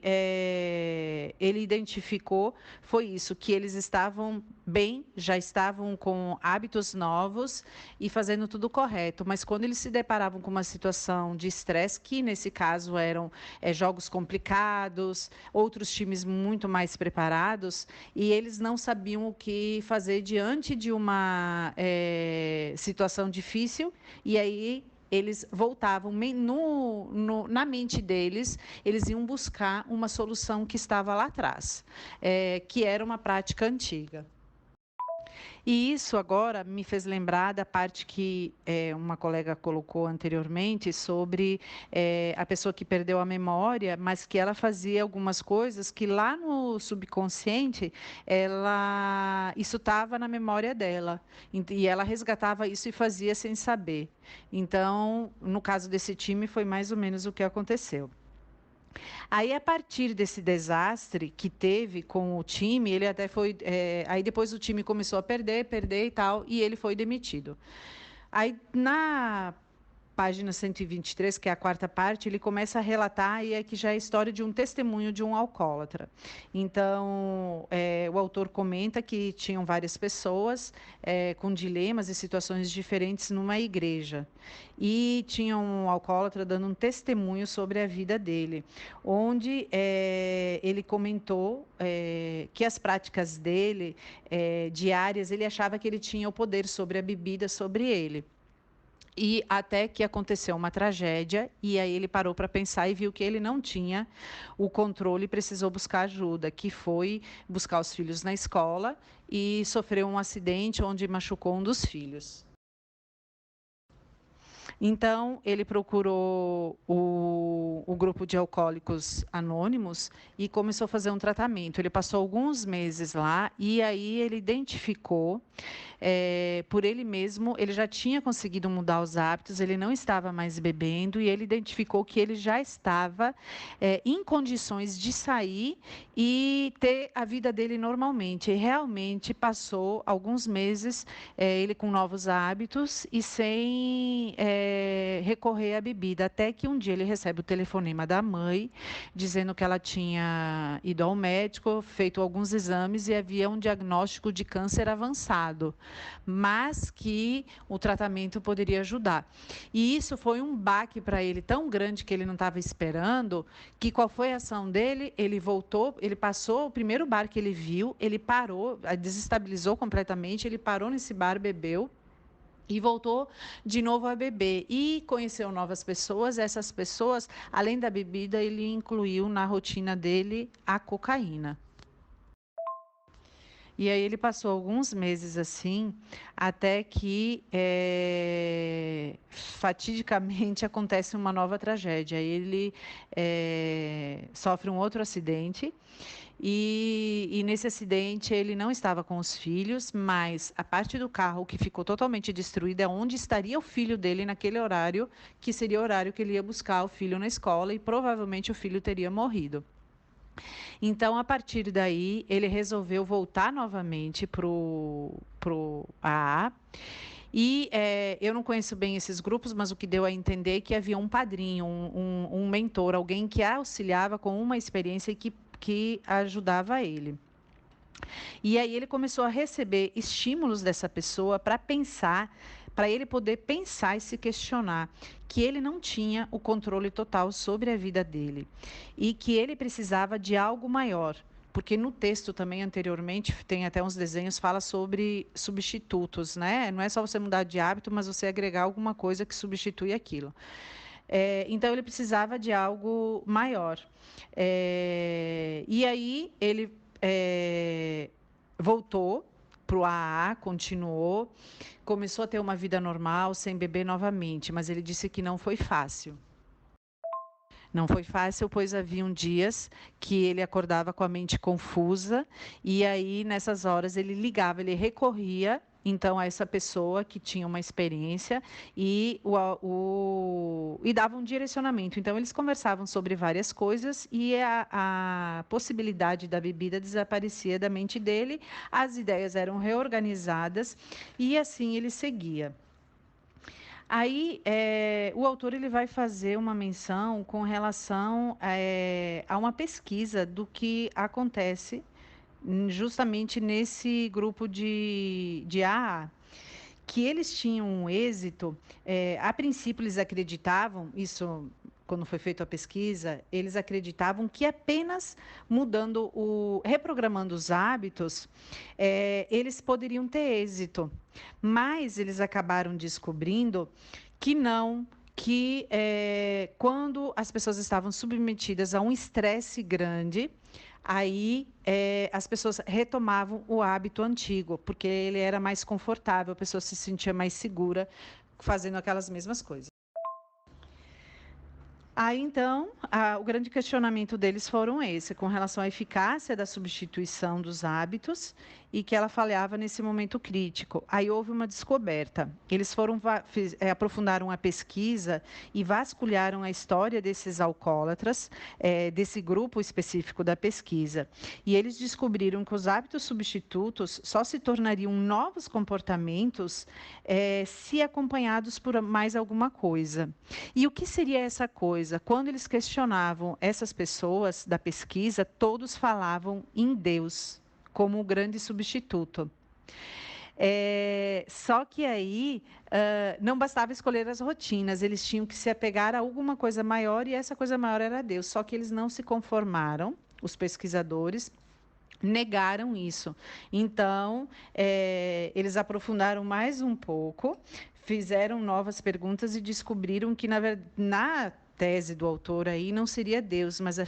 ele identificou foi isso, que eles estavam bem, já estavam com hábitos novos e fazendo tudo correto, mas quando eles se deparavam com uma situação de estresse, que nesse caso eram jogos complicados, outros times muito mais preparados, e eles não sabiam o que fazer diante de uma situação difícil, e aí eles voltavam na mente deles, eles iam buscar uma solução que estava lá atrás, que era uma prática antiga. E isso agora me fez lembrar da parte que uma colega colocou anteriormente sobre a pessoa que perdeu a memória, mas que ela fazia algumas coisas que lá no subconsciente isso estava na memória dela e ela resgatava isso e fazia sem saber. Então, no caso desse time, foi mais ou menos o que aconteceu. Aí, a partir desse desastre que teve com o time, ele até foi. Aí depois o time começou a perder e tal, e ele foi demitido. Aí, na página 123, que é a quarta parte, ele começa a relatar, e que já é a história de um testemunho de um alcoólatra. Então, o autor comenta que tinham várias pessoas com dilemas e situações diferentes numa igreja. E tinha um alcoólatra dando um testemunho sobre a vida dele, onde ele comentou que as práticas dele, diárias, ele achava que ele tinha o poder sobre a bebida, sobre ele. E até que aconteceu uma tragédia, e aí ele parou para pensar e viu que ele não tinha o controle e precisou buscar ajuda, que foi buscar os filhos na escola e sofreu um acidente onde machucou um dos filhos. Então, ele procurou o grupo de alcoólicos anônimos e começou a fazer um tratamento. Ele passou alguns meses lá e aí ele identificou, por ele mesmo, ele já tinha conseguido mudar os hábitos, ele não estava mais bebendo e ele identificou que ele já estava em condições de sair e ter a vida dele normalmente. E realmente passou alguns meses ele com novos hábitos e sem recorrer à bebida, até que um dia ele recebe o telefonema da mãe, dizendo que ela tinha ido ao médico, feito alguns exames e havia um diagnóstico de câncer avançado, mas que o tratamento poderia ajudar. E isso foi um baque para ele tão grande que ele não estava esperando, que qual foi a ação dele? Ele voltou, ele passou o primeiro bar que ele viu, ele parou, desestabilizou completamente, ele parou nesse bar, bebeu, e voltou de novo a beber e conheceu novas pessoas. Essas pessoas, além da bebida, ele incluiu na rotina dele a cocaína. E aí ele passou alguns meses assim, até que fatidicamente acontece uma nova tragédia. Ele sofre um outro acidente. E nesse acidente ele não estava com os filhos, mas a parte do carro que ficou totalmente destruída é onde estaria o filho dele naquele horário, que seria o horário que ele ia buscar o filho na escola, e provavelmente o filho teria morrido. Então, a partir daí, ele resolveu voltar novamente para o AA. E eu não conheço bem esses grupos, mas o que deu a entender é que havia um padrinho, um mentor, alguém que auxiliava com uma experiência que ajudava ele. E aí ele começou a receber estímulos dessa pessoa para pensar, para ele poder pensar e se questionar que ele não tinha o controle total sobre a vida dele e que ele precisava de algo maior. Porque no texto também anteriormente, tem até uns desenhos, fala sobre substitutos, né? Não é só você mudar de hábito, mas você agregar alguma coisa que substitui aquilo. Então, ele precisava de algo maior. E aí, ele voltou para o AA, continuou, começou a ter uma vida normal, sem beber novamente, mas ele disse que não foi fácil. Não foi fácil, pois haviam dias que ele acordava com a mente confusa e aí, nessas horas, ele ligava, ele recorria, então, a essa pessoa que tinha uma experiência e dava um direcionamento. Então, eles conversavam sobre várias coisas e a possibilidade da bebida desaparecia da mente dele, as ideias eram reorganizadas e assim ele seguia. Aí, o autor ele vai fazer uma menção com relação a uma pesquisa do que acontece justamente nesse grupo de AA, que eles tinham um êxito. A princípio, eles acreditavam, isso quando foi feita a pesquisa, eles acreditavam que apenas mudando, reprogramando os hábitos, eles poderiam ter êxito. Mas eles acabaram descobrindo que não, que quando as pessoas estavam submetidas a um estresse grande, aí as pessoas retomavam o hábito antigo, porque ele era mais confortável, a pessoa se sentia mais segura fazendo aquelas mesmas coisas. Aí, então, o grande questionamento deles foram esse, com relação à eficácia da substituição dos hábitos e que ela falhava nesse momento crítico. Aí houve uma descoberta. Eles aprofundaram a pesquisa e vasculharam a história desses alcoólatras, desse grupo específico da pesquisa. E eles descobriram que os hábitos substitutos só se tornariam novos comportamentos se acompanhados por mais alguma coisa. E o que seria essa coisa? Quando eles questionavam essas pessoas da pesquisa, todos falavam em Deus como o grande substituto. Só que aí não bastava escolher as rotinas, eles tinham que se apegar a alguma coisa maior e essa coisa maior era Deus. Só que eles não se conformaram, os pesquisadores negaram isso. Então, eles aprofundaram mais um pouco, fizeram novas perguntas e descobriram que, na tese do autor aí, não seria Deus, mas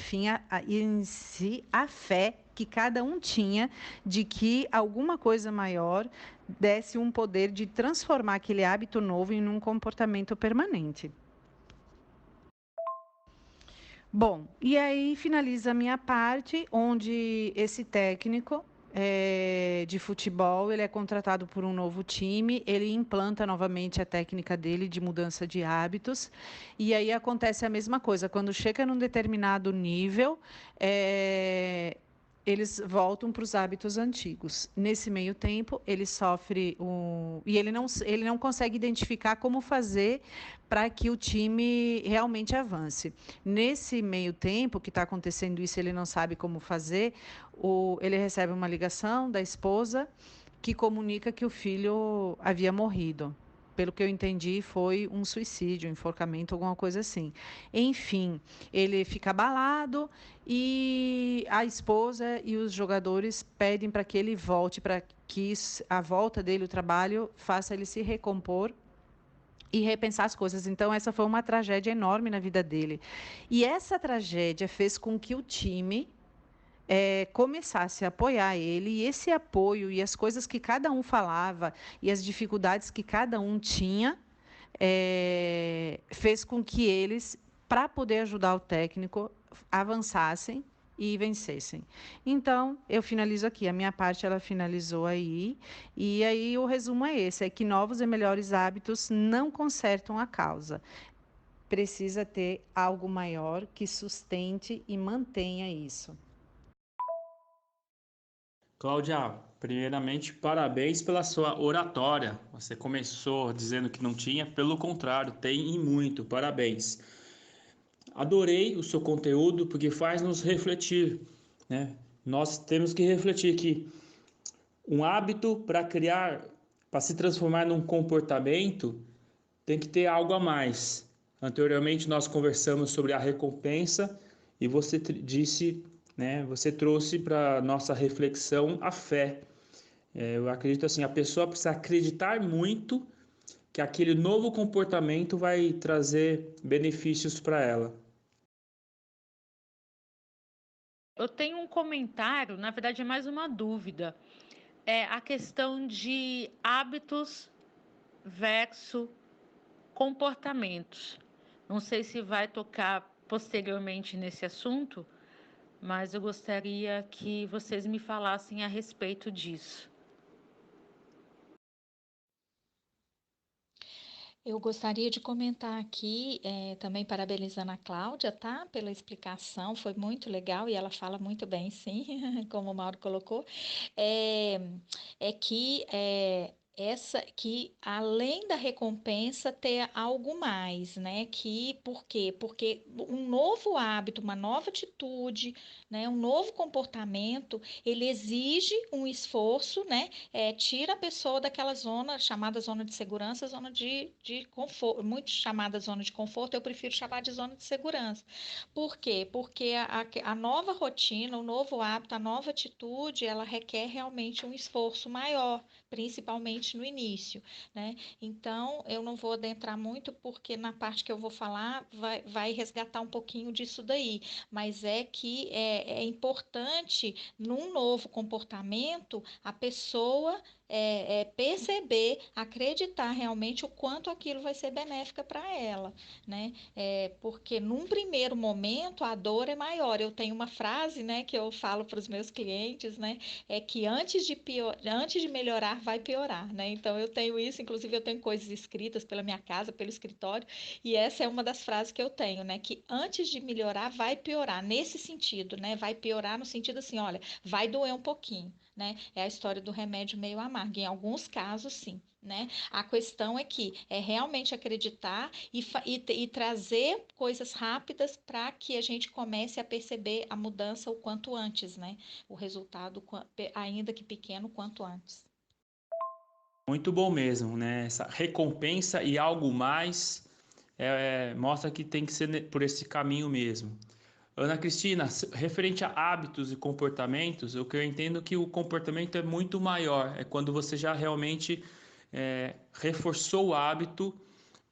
em si a fé que cada um tinha de que alguma coisa maior desse um poder de transformar aquele hábito novo em um comportamento permanente. Bom, e aí finaliza a minha parte, onde esse técnico de futebol, ele é contratado por um novo time, ele implanta novamente a técnica dele de mudança de hábitos, e aí acontece a mesma coisa. Quando chega num determinado nível, eles voltam para os hábitos antigos. Nesse meio tempo, ele sofre e ele não consegue identificar como fazer para que o time realmente avance. Nesse meio tempo que está acontecendo isso, ele não sabe como fazer, ele recebe uma ligação da esposa que comunica que o filho havia morrido. Pelo que eu entendi, foi um suicídio, um enforcamento, alguma coisa assim. Enfim, ele fica abalado e a esposa e os jogadores pedem para que ele volte, para que a volta dele, o trabalho, faça ele se recompor e repensar as coisas. Então, essa foi uma tragédia enorme na vida dele. E essa tragédia fez com que o time começasse a apoiar ele, e esse apoio e as coisas que cada um falava e as dificuldades que cada um tinha, fez com que eles, para poder ajudar o técnico, avançassem e vencessem. Então, eu finalizo aqui. A minha parte, ela finalizou aí. E aí, o resumo é esse, é que novos e melhores hábitos não consertam a causa. Precisa ter algo maior que sustente e mantenha isso. Cláudia, primeiramente, parabéns pela sua oratória. Você começou dizendo que não tinha, pelo contrário, tem e muito. Parabéns. Adorei o seu conteúdo porque faz nos refletir, né? Nós temos que refletir que um hábito para se transformar num comportamento, tem que ter algo a mais. Anteriormente nós conversamos sobre a recompensa e você disse, né, você trouxe para nossa reflexão a fé. Eu acredito assim, a pessoa precisa acreditar muito que aquele novo comportamento vai trazer benefícios para ela. Eu tenho um comentário, na verdade é mais uma dúvida. É a questão de hábitos versus comportamentos. Não sei se vai tocar posteriormente nesse assunto, mas eu gostaria que vocês me falassem a respeito disso. Eu gostaria de comentar aqui, também parabenizando a Cláudia, tá? Pela explicação, foi muito legal e ela fala muito bem, sim, como o Mauro colocou. É, que além da recompensa ter algo mais, né? Por quê? Porque um novo hábito, uma nova atitude, né? Um novo comportamento, ele exige um esforço, né? Tira a pessoa daquela zona chamada zona de segurança, zona de conforto, muito chamada zona de conforto, eu prefiro chamar de zona de segurança. Por quê? Porque a nova rotina, o novo hábito, a nova atitude, ela requer realmente um esforço maior, principalmente no início, né? Então, eu não vou adentrar muito, porque na parte que eu vou falar vai resgatar um pouquinho disso daí, mas é que é importante, num novo comportamento, a pessoa perceber, acreditar realmente o quanto aquilo vai ser benéfica para ela, né? Porque num primeiro momento a dor é maior. Eu tenho uma frase, né, que eu falo para os meus clientes, né, é que antes de melhorar vai piorar, né? Então eu tenho isso, inclusive eu tenho coisas escritas pela minha casa, pelo escritório, e essa é uma das frases que eu tenho, né, que antes de melhorar vai piorar, nesse sentido, né? Vai piorar no sentido assim, olha, vai doer um pouquinho, né? É a história do remédio meio amargo. Em alguns casos, sim, né? A questão é que é realmente acreditar e trazer coisas rápidas para que a gente comece a perceber a mudança o quanto antes, né? O resultado, ainda que pequeno, quanto antes. Muito bom mesmo, né? Essa recompensa e algo mais mostra que tem que ser por esse caminho mesmo. Ana Cristina, referente a hábitos e comportamentos, o que eu entendo que o comportamento é muito maior, é quando você já realmente reforçou o hábito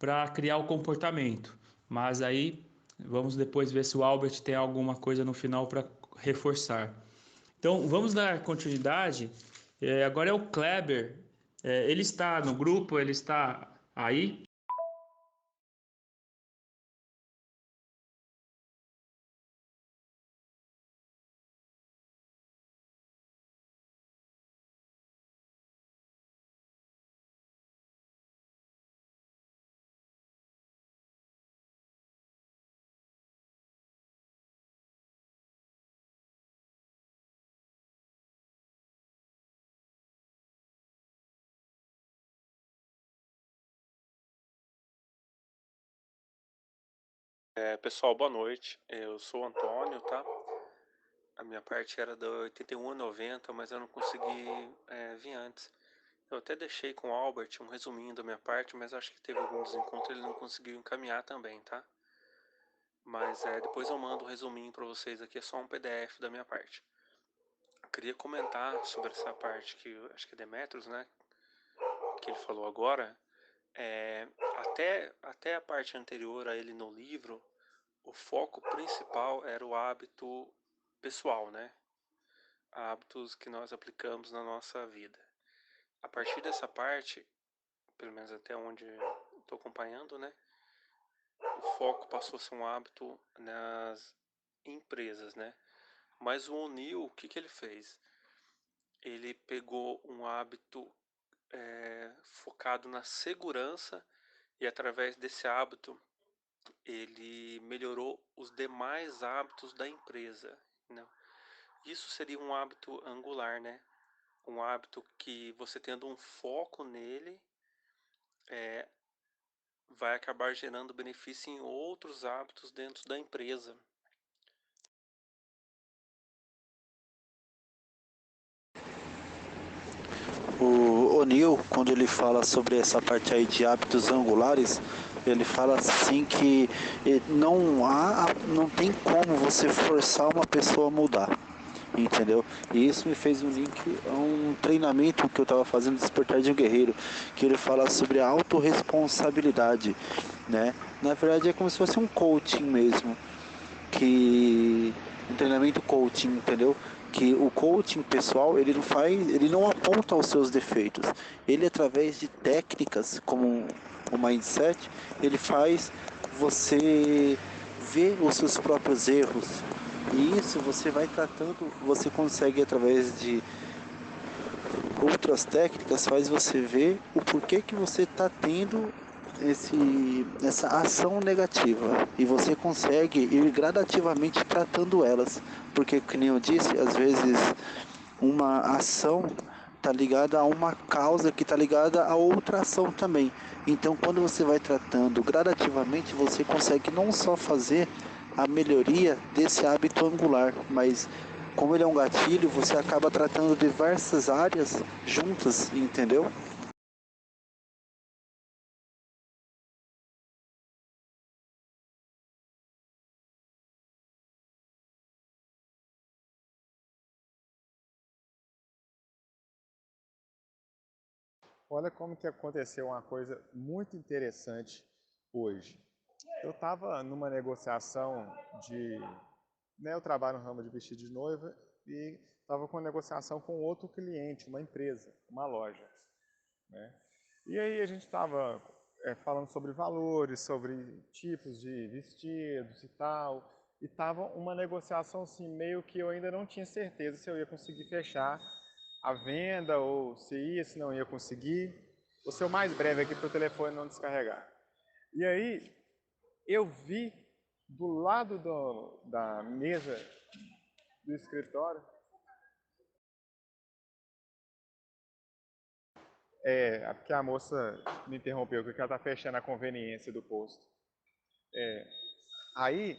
para criar o comportamento. Mas aí vamos depois ver se o Albert tem alguma coisa no final para reforçar. Então, vamos dar continuidade. Agora é o Kleber. Ele está no grupo, ele está aí. Pessoal, boa noite. Eu sou o Antônio, tá? A minha parte era da 81 a 90, mas eu não consegui vir antes. Eu até deixei com o Albert um resuminho da minha parte, mas acho que teve algum desencontro e ele não conseguiu encaminhar também, tá? Mas depois eu mando o resuminho para vocês aqui, é só um PDF da minha parte. Eu queria comentar sobre essa parte que acho que é Demetrios, né? Que ele falou agora. Até a parte anterior a ele no livro, o foco principal era o hábito pessoal, né? Hábitos que nós aplicamos na nossa vida. A partir dessa parte, pelo menos até onde estou acompanhando, né? O foco passou a ser um hábito nas empresas, né? Mas o O'Neill, o que ele fez? Ele pegou um hábito focado na segurança e através desse hábito ele melhorou os demais hábitos da empresa, né? Isso seria um hábito angular, né? Um hábito que você tendo um foco nele vai acabar gerando benefício em outros hábitos dentro da empresa. O O'Neill, quando ele fala sobre essa parte aí de hábitos angulares, ele fala assim que não tem como você forçar uma pessoa a mudar, entendeu? E isso me fez um link a um treinamento que eu estava fazendo, Despertar de um Guerreiro, que ele fala sobre a autorresponsabilidade, né? Na verdade é como se fosse um coaching mesmo, que um treinamento coaching, entendeu? Que o coaching pessoal, ele não aponta os seus defeitos. Ele, através de técnicas como o mindset, ele faz você ver os seus próprios erros. E isso você vai tratando, você consegue, através de outras técnicas, faz você ver o porquê que você está tendo essa ação negativa, e você consegue ir gradativamente tratando elas, porque, como eu disse, às vezes uma ação está ligada a uma causa que está ligada a outra ação também. Então, quando você vai tratando gradativamente, você consegue não só fazer a melhoria desse hábito angular, mas como ele é um gatilho, você acaba tratando diversas áreas juntas, entendeu? Olha como que aconteceu uma coisa muito interessante hoje. Eu estava numa negociação de... Né, eu trabalho no ramo de vestido de noiva e estava com uma negociação com outro cliente, uma empresa, uma loja, né? E aí a gente estava falando sobre valores, sobre tipos de vestidos e tal, e estava uma negociação assim, meio que eu ainda não tinha certeza se eu ia conseguir fechar a venda, ou se ia, se não ia conseguir. Vou ser o mais breve aqui para o telefone não descarregar. E aí eu vi do lado da mesa do escritório, porque a moça me interrompeu, porque ela está fechando a conveniência do posto. Aí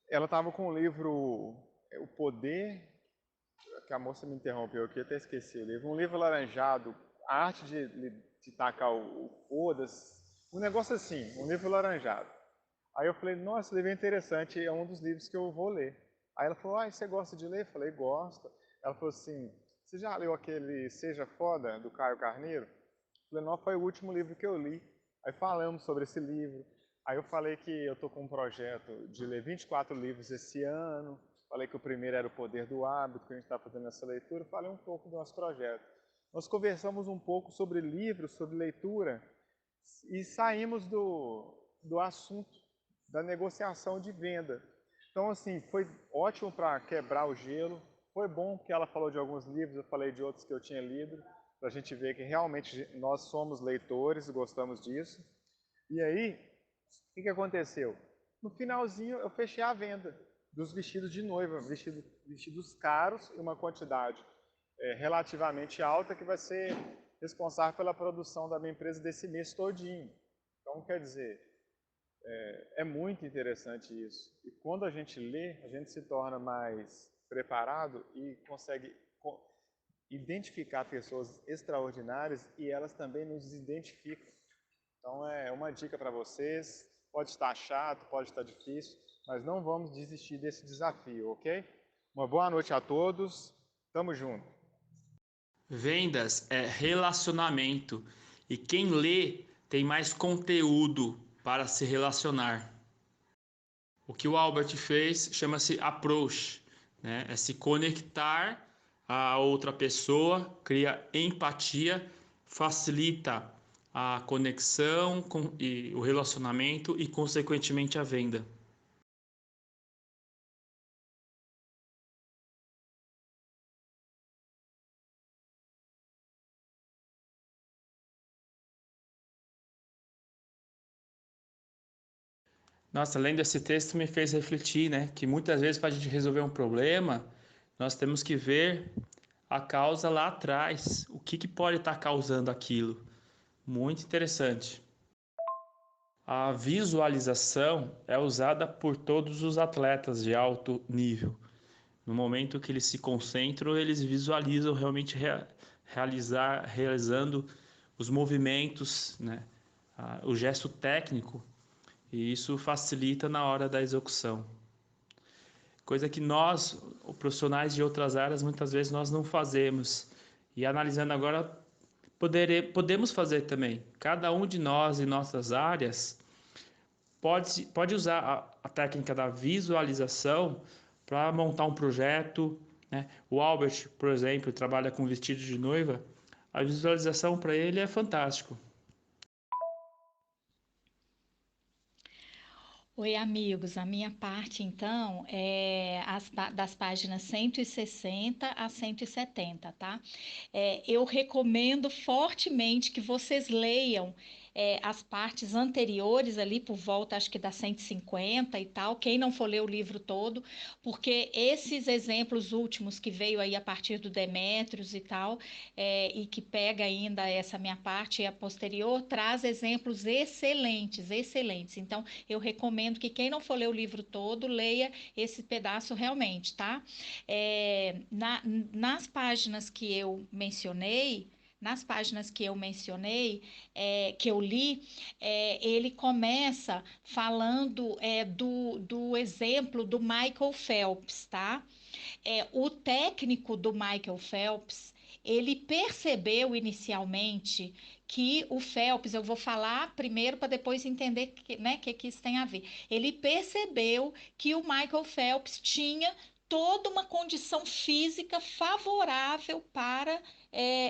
ela estava com o livro O Poder, que a moça me interrompeu aqui, eu até esqueci o livro, um livro laranjado, a arte de tacar o foda-se, um negócio assim, um livro laranjado. Aí eu falei, nossa, esse livro é interessante, é um dos livros que eu vou ler. Aí ela falou, você gosta de ler? Eu falei, gosto. Ela falou assim, você já leu aquele Seja Foda, do Caio Carneiro? Eu falei, não, foi o último livro que eu li. Aí falamos sobre esse livro. Aí eu falei que eu estou com um projeto de ler 24 livros esse ano, Falei que o primeiro era o poder do hábito, que a gente está fazendo essa leitura. Falei um pouco do nosso projeto. Nós conversamos um pouco sobre livros, sobre leitura, e saímos do assunto da negociação de venda. Então, assim, foi ótimo para quebrar o gelo. Foi bom que ela falou de alguns livros, eu falei de outros que eu tinha lido, para a gente ver que realmente nós somos leitores, gostamos disso. E aí, o que aconteceu? No finalzinho, eu fechei a venda dos vestidos de noiva, vestidos caros e uma quantidade relativamente alta que vai ser responsável pela produção da minha empresa desse mês todinho. Então, quer dizer, é muito interessante isso. E quando a gente lê, a gente se torna mais preparado e consegue identificar pessoas extraordinárias e elas também nos identificam. Então, é uma dica para vocês. Pode estar chato, pode estar difícil, mas não vamos desistir desse desafio, ok? Uma boa noite a todos. Tamo junto. Vendas é relacionamento e quem lê tem mais conteúdo para se relacionar. O que o Albert fez chama-se approach, né? É se conectar a outra pessoa, cria empatia, facilita a conexão e o relacionamento e, consequentemente, a venda. Nossa, lendo esse texto me fez refletir, né? Que muitas vezes para a gente resolver um problema, nós temos que ver a causa lá atrás. O que pode estar causando aquilo? Muito interessante. A visualização é usada por todos os atletas de alto nível. No momento que eles se concentram, eles visualizam realmente realizando os movimentos, né? O gesto técnico, e isso facilita na hora da execução. Coisa que nós, profissionais de outras áreas, muitas vezes nós não fazemos. E analisando agora, podemos fazer também. Cada um de nós em nossas áreas pode usar a técnica da visualização para montar um projeto, né? O Albert, por exemplo, trabalha com vestido de noiva. A visualização para ele é fantástico. Oi, amigos. A minha parte, então, é das páginas 160 a 170, tá? Eu recomendo fortemente que vocês leiam as partes anteriores ali, por volta, acho que da 150 e tal, quem não for ler o livro todo, porque esses exemplos últimos que veio aí a partir do Demétrios e tal, e que pega ainda essa minha parte e a posterior, traz exemplos excelentes, excelentes. Então, eu recomendo que quem não for ler o livro todo, leia esse pedaço realmente, tá? Nas páginas que eu mencionei, que eu li, ele começa falando do exemplo do Michael Phelps, tá? O técnico do Michael Phelps, ele percebeu inicialmente que o Phelps, eu vou falar primeiro para depois entender né, que isso tem a ver. Ele percebeu que o Michael Phelps tinha toda uma condição física favorável para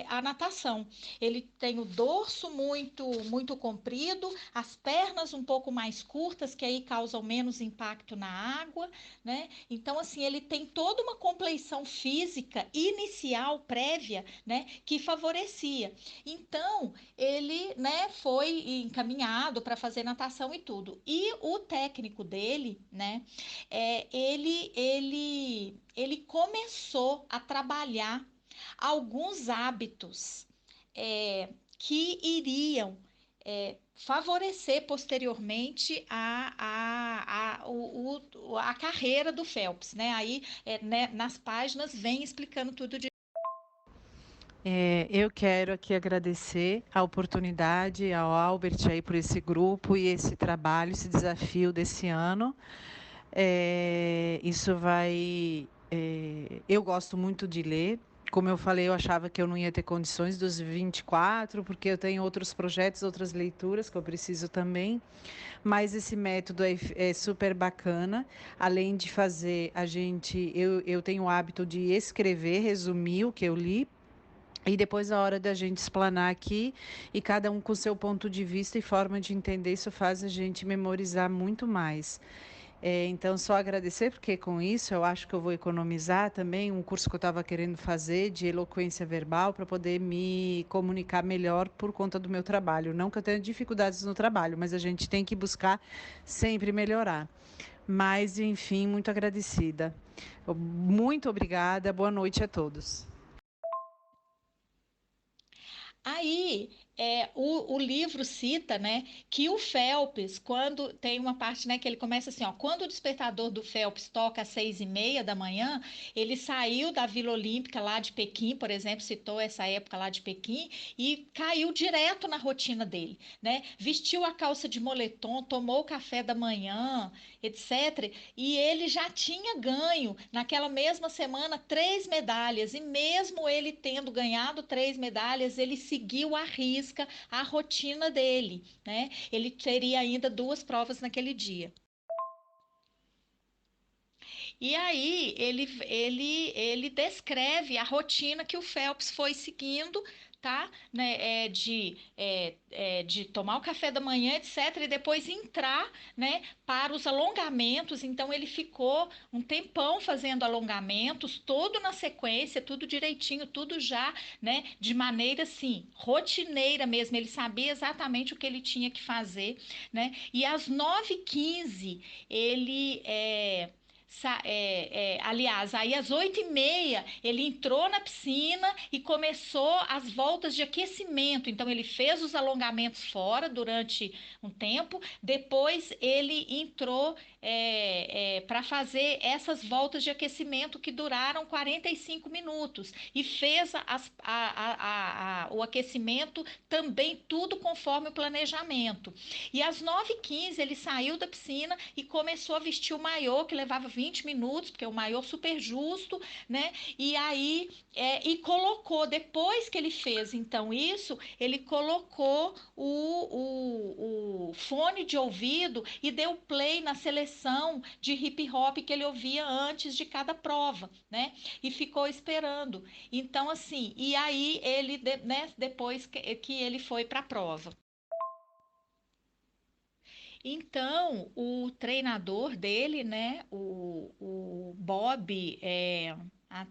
a natação. Ele tem o dorso muito comprido, as pernas um pouco mais curtas, que aí causam menos impacto na água, né? Então, assim, ele tem toda uma compleição física inicial, prévia, né, que favorecia. Então, ele, né, foi encaminhado para fazer natação e tudo. E o técnico dele, né, ele começou a trabalhar alguns hábitos que iriam favorecer posteriormente a carreira do Phelps, né? Aí, né, nas páginas vem explicando tudo de. Eu quero aqui agradecer a oportunidade ao Albert aí por esse grupo e esse trabalho, esse desafio desse ano. Isso vai. Eu gosto muito de ler. Como eu falei, eu achava que eu não ia ter condições dos 24, porque eu tenho outros projetos, outras leituras que eu preciso também. Mas esse método é super bacana. Além de fazer eu tenho o hábito de escrever, resumir o que eu li. E depois, a hora da gente explanar aqui, e cada um com seu ponto de vista e forma de entender, isso faz a gente memorizar muito mais. Então, só agradecer, porque com isso eu acho que eu vou economizar também um curso que eu estava querendo fazer de eloquência verbal para poder me comunicar melhor por conta do meu trabalho. Não que eu tenha dificuldades no trabalho, mas a gente tem que buscar sempre melhorar. Mas, enfim, muito agradecida. Muito obrigada, boa noite a todos. Aí, o livro cita, né, que o Phelps, quando tem uma parte, né, que ele começa assim, ó, quando o despertador do Phelps toca às 6:30 da manhã, ele saiu da Vila Olímpica lá de Pequim, por exemplo, citou essa época lá de Pequim, e caiu direto na rotina dele, né? Vestiu a calça de moletom, tomou o café da manhã, etc. E ele já tinha ganho, naquela mesma semana, 3 medalhas. E mesmo ele tendo ganhado 3 medalhas, ele seguiu à risca a rotina dele, né? Ele teria ainda 2 provas naquele dia. E aí ele descreve a rotina que o Phelps foi seguindo, tá? Né? De tomar o café da manhã, etc., e depois entrar, né, para os alongamentos. Então ele ficou um tempão fazendo alongamentos, todo na sequência, tudo direitinho, tudo já, né, de maneira assim, rotineira mesmo. Ele sabia exatamente o que ele tinha que fazer, né? E às 9h15 ele aliás, aí às 8h30 ele entrou na piscina e começou as voltas de aquecimento. Então ele fez os alongamentos fora durante um tempo, depois ele entrou para fazer essas voltas de aquecimento que duraram 45 minutos e fez o aquecimento também tudo conforme o planejamento. E às 9h15 ele saiu da piscina e começou a vestir o maiô, que levava 20 minutos, porque é um maiô super justo, né? E aí, e colocou, depois que ele fez então isso, ele colocou o fone de ouvido e deu play na seleção de hip hop que ele ouvia antes de cada prova, né? E ficou esperando. Então, assim, e aí ele, né, depois que ele foi para a prova. Então, o treinador dele, né, o Bob,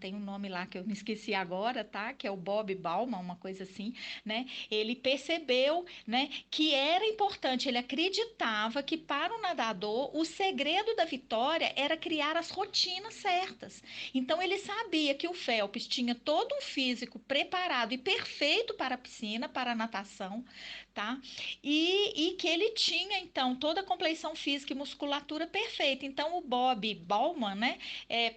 tem um nome lá que eu me esqueci agora, tá? Que é o Bob Bauman, uma coisa assim, né? Ele percebeu, né, que era importante, ele acreditava que para o nadador o segredo da vitória era criar as rotinas certas. Então, ele sabia que o Phelps tinha todo um físico preparado e perfeito para a piscina, para a natação, tá? E que ele tinha, então, toda a compleição física e musculatura perfeita. Então, o Bob Bauman, né,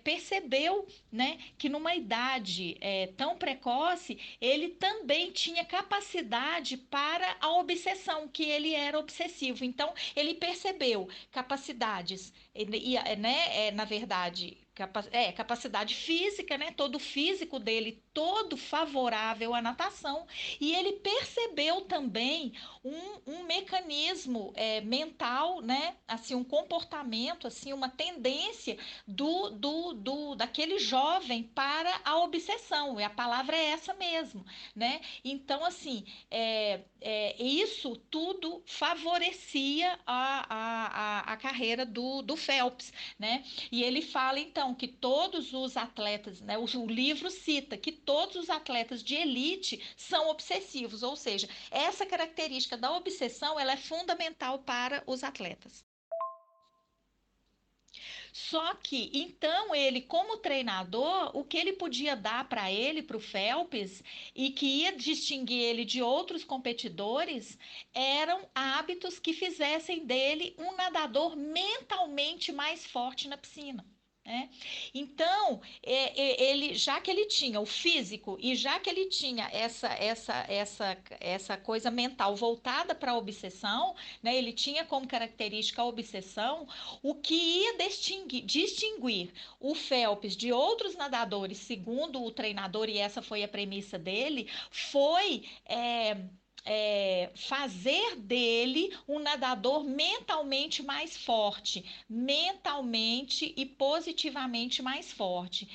percebeu, né, que numa idade tão precoce, ele também tinha capacidade para a obsessão, que ele era obsessivo. Então, ele percebeu capacidades, né, na verdade, capacidade física, né? Todo o físico dele, todo favorável à natação. E ele percebeu também um mecanismo mental, né? Assim, um comportamento, assim, uma tendência daquele jovem para a obsessão. E a palavra é essa mesmo, né? Então, assim, isso tudo favorecia a carreira do Phelps, né? E ele fala, então, que todos os atletas, né? O livro cita que todos os atletas de elite são obsessivos, ou seja, essa característica da obsessão, ela é fundamental para os atletas. Só que, então, ele, como treinador, o que ele podia dar para ele, para o Phelps, e que ia distinguir ele de outros competidores, eram hábitos que fizessem dele um nadador mentalmente mais forte na piscina, né? Então, ele, já que ele tinha o físico e já que ele tinha essa coisa mental voltada para a obsessão, né? Ele tinha como característica a obsessão. O que ia distinguir o Phelps de outros nadadores, segundo o treinador, e essa foi a premissa dele, foi fazer dele um nadador mentalmente mais forte, mentalmente e positivamente mais forte.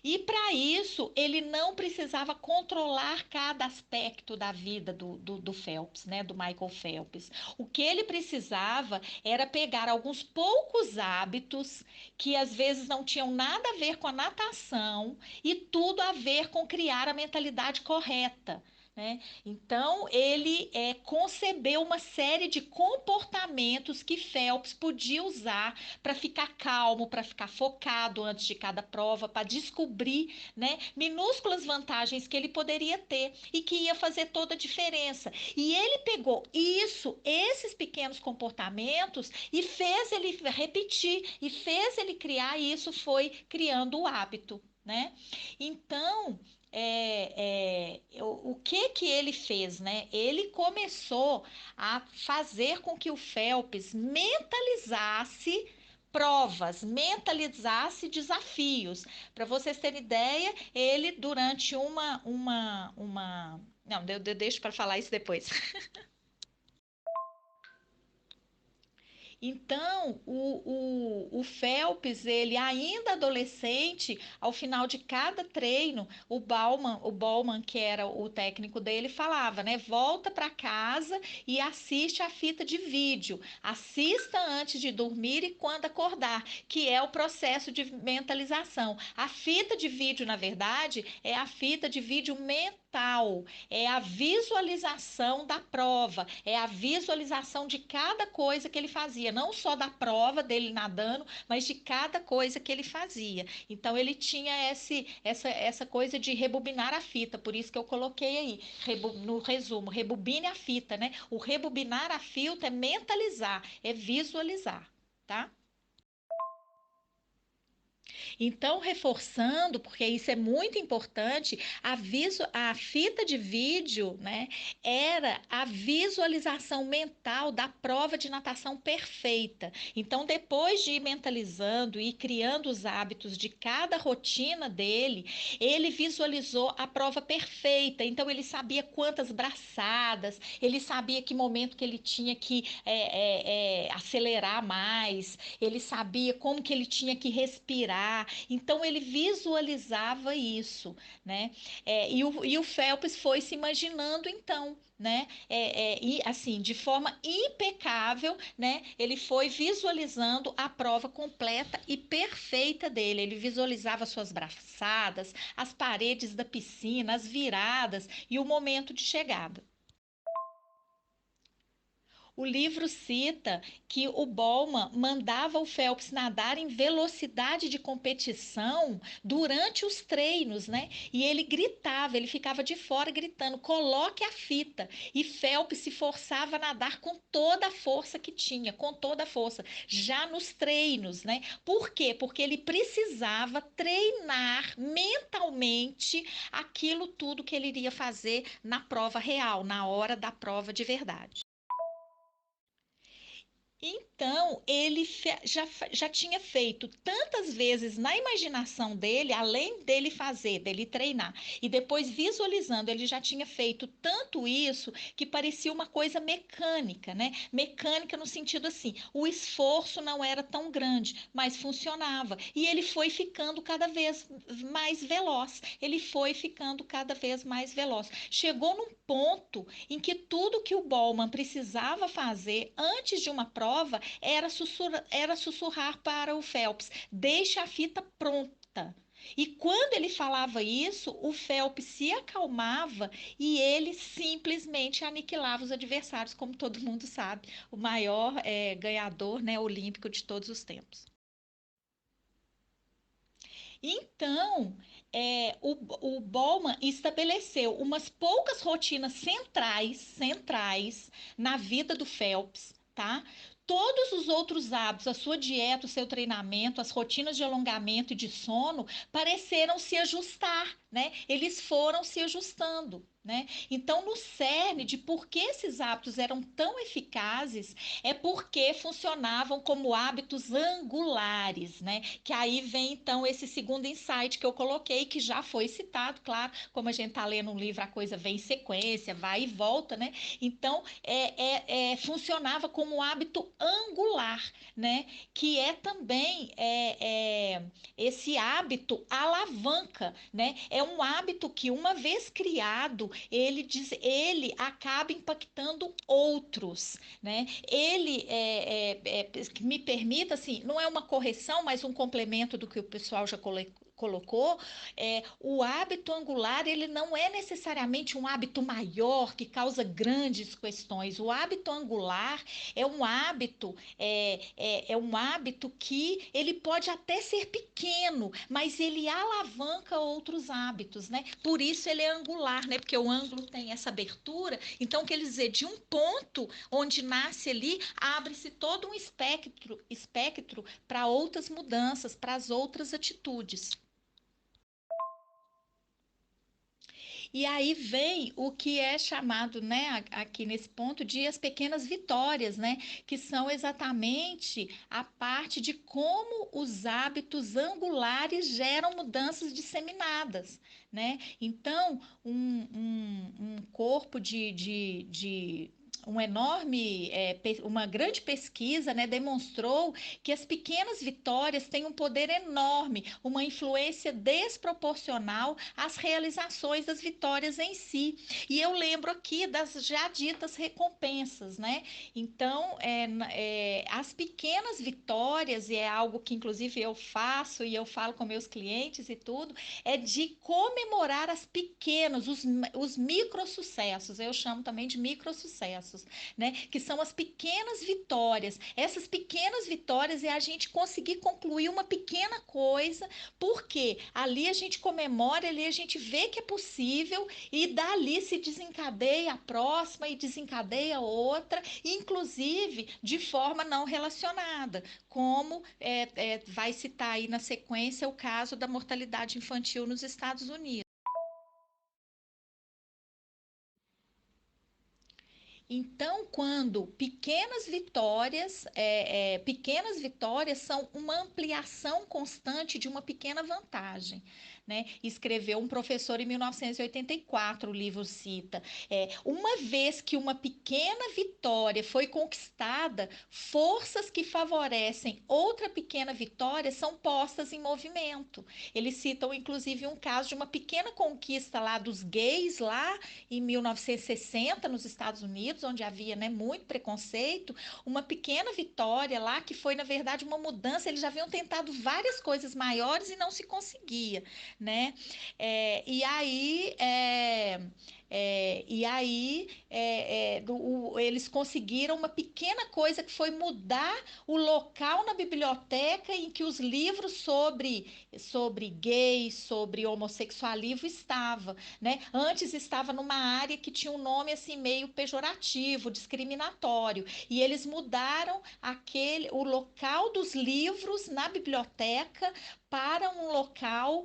E para isso, ele não precisava controlar cada aspecto da vida do Phelps, né, do Michael Phelps. O que ele precisava era pegar alguns poucos hábitos que às vezes não tinham nada a ver com a natação e tudo a ver com criar a mentalidade correta. Né? Então, ele concebeu uma série de comportamentos que Phelps podia usar para ficar calmo, para ficar focado antes de cada prova, para descobrir, né, minúsculas vantagens que ele poderia ter e que ia fazer toda a diferença. E ele pegou esses pequenos comportamentos e fez ele repetir, e fez ele criar, e isso foi criando o hábito, né? Então, o que ele fez, né? Ele começou a fazer com que o Phelps mentalizasse provas, mentalizasse desafios. Para vocês terem ideia, ele durante não, eu deixo para falar isso depois. Então, o Phelps, ele ainda adolescente, ao final de cada treino, o Bauman, que era o técnico dele, falava, né? Volta para casa e assiste a fita de vídeo. Assista antes de dormir e quando acordar, que é o processo de mentalização. A fita de vídeo, na verdade, é a fita de vídeo mental, é a visualização da prova, é a visualização de cada coisa que ele fazia, não só da prova dele nadando, mas de cada coisa que ele fazia. Então ele tinha essa coisa de rebobinar a fita, por isso que eu coloquei aí no resumo, rebobine a fita, né? O rebobinar a fita é mentalizar, é visualizar, tá? Então, reforçando, porque isso é muito importante, a fita de vídeo, né, era a visualização mental da prova de natação perfeita. Então, depois de ir mentalizando e criando os hábitos de cada rotina dele, ele visualizou a prova perfeita. Então, ele sabia quantas braçadas, ele sabia que momento que ele tinha que acelerar mais, ele sabia como que ele tinha que respirar. Então ele visualizava isso, né? E o Phelps foi se imaginando então, né? E assim, de forma impecável, né? Ele foi visualizando a prova completa e perfeita dele. Ele visualizava suas braçadas, as paredes da piscina, as viradas e o momento de chegada. O livro cita que o Bowman mandava o Phelps nadar em velocidade de competição durante os treinos, né? E ele gritava, ele ficava de fora gritando: coloque a fita. E Phelps se forçava a nadar com toda a força que tinha, com toda a força, já nos treinos, né? Por quê? Porque ele precisava treinar mentalmente aquilo tudo que ele iria fazer na prova real, na hora da prova de verdade. Então, ele já tinha feito tantas vezes na imaginação dele, além dele fazer, dele treinar, e depois visualizando, ele já tinha feito tanto isso que parecia uma coisa mecânica, né? Mecânica no sentido assim, o esforço não era tão grande, mas funcionava. E ele foi ficando cada vez mais veloz, ele foi ficando cada vez mais veloz. Chegou num ponto em que tudo que o Bowman precisava fazer antes de uma prova era sussurrar para o Phelps: deixe a fita pronta. E quando ele falava isso, o Phelps se acalmava e ele simplesmente aniquilava os adversários, como todo mundo sabe, o maior ganhador, né, olímpico de todos os tempos. Então, o Bowman estabeleceu umas poucas rotinas centrais na vida do Phelps, tá? todos os outros hábitos, a sua dieta, o seu treinamento, as rotinas de alongamento e de sono, pareceram se ajustar, né? Eles foram se ajustando. Né? Então, no cerne de por que esses hábitos eram tão eficazes, é porque funcionavam como hábitos angulares, né? Que aí vem, então, esse segundo insight que eu coloquei, que já foi citado, claro, como a gente está lendo um livro, a coisa vem em sequência, vai e volta, né? Então, funcionava como um hábito angular, né? Que é também esse hábito alavanca, né? É um hábito que, uma vez criado, ele acaba impactando outros, né? Me permita, assim, não é uma correção, mas um complemento do que o pessoal já colocou, o hábito angular, ele não é necessariamente um hábito maior que causa grandes questões. O hábito angular é um hábito que ele pode até ser pequeno, mas ele alavanca outros hábitos, né? Por isso ele é angular, né? Porque o ângulo tem essa abertura. Então, quer dizer, de um ponto onde nasce ali, abre-se todo um espectro para outras mudanças, para as outras atitudes. E aí vem o que é chamado, né, aqui nesse ponto, de as pequenas vitórias, né, que são exatamente a parte de como os hábitos angulares geram mudanças disseminadas, né? Então, um corpo uma grande pesquisa, né, demonstrou que as pequenas vitórias têm um poder enorme, uma influência desproporcional às realizações das vitórias em si. E eu lembro aqui das já ditas recompensas, né? Então, as pequenas vitórias, e é algo que inclusive eu faço e eu falo com meus clientes e tudo, é de comemorar os micro-sucessos, eu chamo também de micro-sucessos, né? Que são as pequenas vitórias. Essas pequenas vitórias é a gente conseguir concluir uma pequena coisa, porque ali a gente comemora, ali a gente vê que é possível e dali se desencadeia a próxima e desencadeia outra, inclusive de forma não relacionada, como vai citar aí na sequência o caso da mortalidade infantil nos Estados Unidos. Então, quando pequenas vitórias são uma ampliação constante de uma pequena vantagem, né? Escreveu um professor em 1984, o livro cita, uma vez que uma pequena vitória foi conquistada, forças que favorecem outra pequena vitória são postas em movimento. Eles citam, inclusive, um caso de uma pequena conquista lá dos gays, lá em 1960, nos Estados Unidos, onde havia, né, muito preconceito, uma pequena vitória lá, que foi, na verdade, uma mudança. Eles já haviam tentado várias coisas maiores e não se conseguia, né? Eles conseguiram uma pequena coisa que foi mudar o local na biblioteca em que os livros sobre gays, sobre homossexualismo estava, né? Antes estava numa área que tinha um nome assim meio pejorativo, discriminatório, e eles mudaram o local dos livros na biblioteca para um local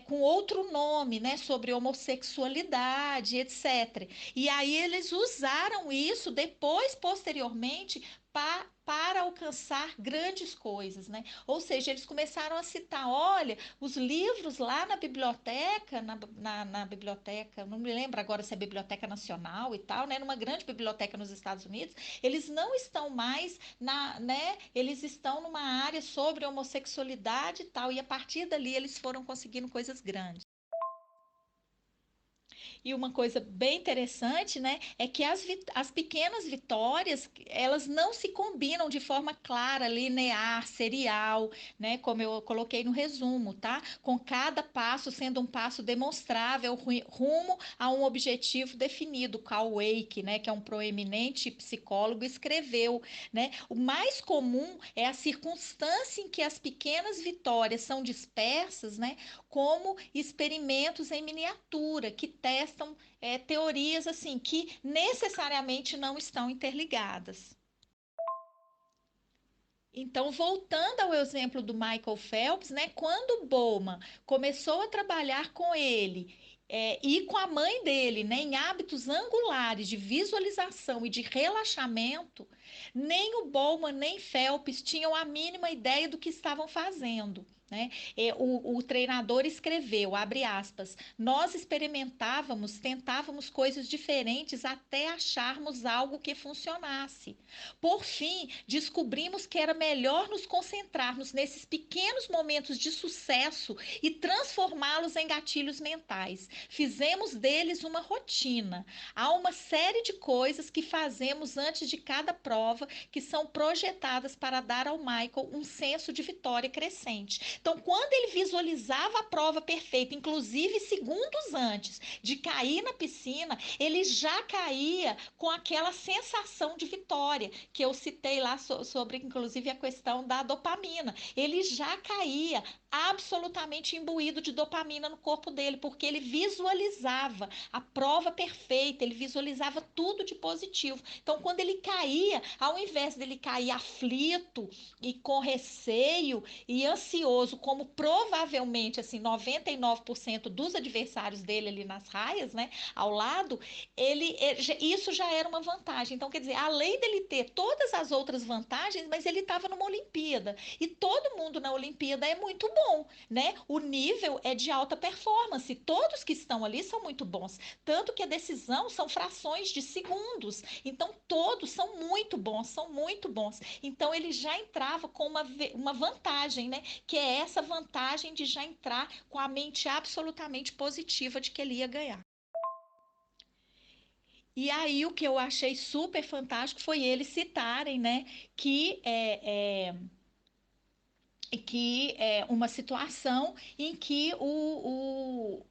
com outro nome, né, sobre homossexualidade, etc. E aí eles usaram isso depois, posteriormente, para alcançar grandes coisas, né? Ou seja, eles começaram a citar, olha, os livros lá na biblioteca, na biblioteca, não me lembro agora se é Biblioteca Nacional e tal, né? Numa grande biblioteca nos Estados Unidos, eles não estão mais né? Eles estão numa área sobre homossexualidade e tal, e a partir dali eles foram conseguindo coisas grandes. E uma coisa bem interessante, né, é que as pequenas vitórias, elas não se combinam de forma clara, linear, serial, né, como eu coloquei no resumo, tá? Com cada passo sendo um passo demonstrável rumo a um objetivo definido. Carl Weick, né, que é um proeminente psicólogo, escreveu, né? O mais comum é a circunstância em que as pequenas vitórias são dispersas, né, como experimentos em miniatura que testam teorias assim que necessariamente não estão interligadas. Então, voltando ao exemplo do Michael Phelps, né, quando o Bowman começou a trabalhar com ele e com a mãe dele, né, em hábitos angulares de visualização e de relaxamento, nem o Bowman nem Phelps tinham a mínima ideia do que estavam fazendo. Né? O treinador escreveu, abre aspas, nós experimentávamos, tentávamos coisas diferentes até acharmos algo que funcionasse. Por fim, descobrimos que era melhor nos concentrarmos nesses pequenos momentos de sucesso e transformá-los em gatilhos mentais. Fizemos deles uma rotina. Há uma série de coisas que fazemos antes de cada prova que são projetadas para dar ao Michael um senso de vitória crescente. Então, quando ele visualizava a prova perfeita, inclusive segundos antes de cair na piscina, ele já caía com aquela sensação de vitória que eu citei lá sobre, inclusive, a questão da dopamina. Ele já caía absolutamente imbuído de dopamina no corpo dele, porque ele visualizava a prova perfeita, ele visualizava tudo de positivo. Então, quando ele caía, ao invés dele cair aflito e com receio e ansioso, como provavelmente assim 99% dos adversários dele ali nas raias, né, ao lado, isso já era uma vantagem. Então, quer dizer, além dele ter todas as outras vantagens, mas ele estava numa Olimpíada. E todo mundo na Olimpíada é muito bom, né? O nível é de alta performance. Todos que estão ali são muito bons. Tanto que a decisão são frações de segundos. Então, todos são muito bons, são muito bons. Então, ele já entrava com uma vantagem, né? Que é essa vantagem de já entrar com a mente absolutamente positiva de que ele ia ganhar. E aí, o que eu achei super fantástico foi eles citarem, né, que é uma situação em que o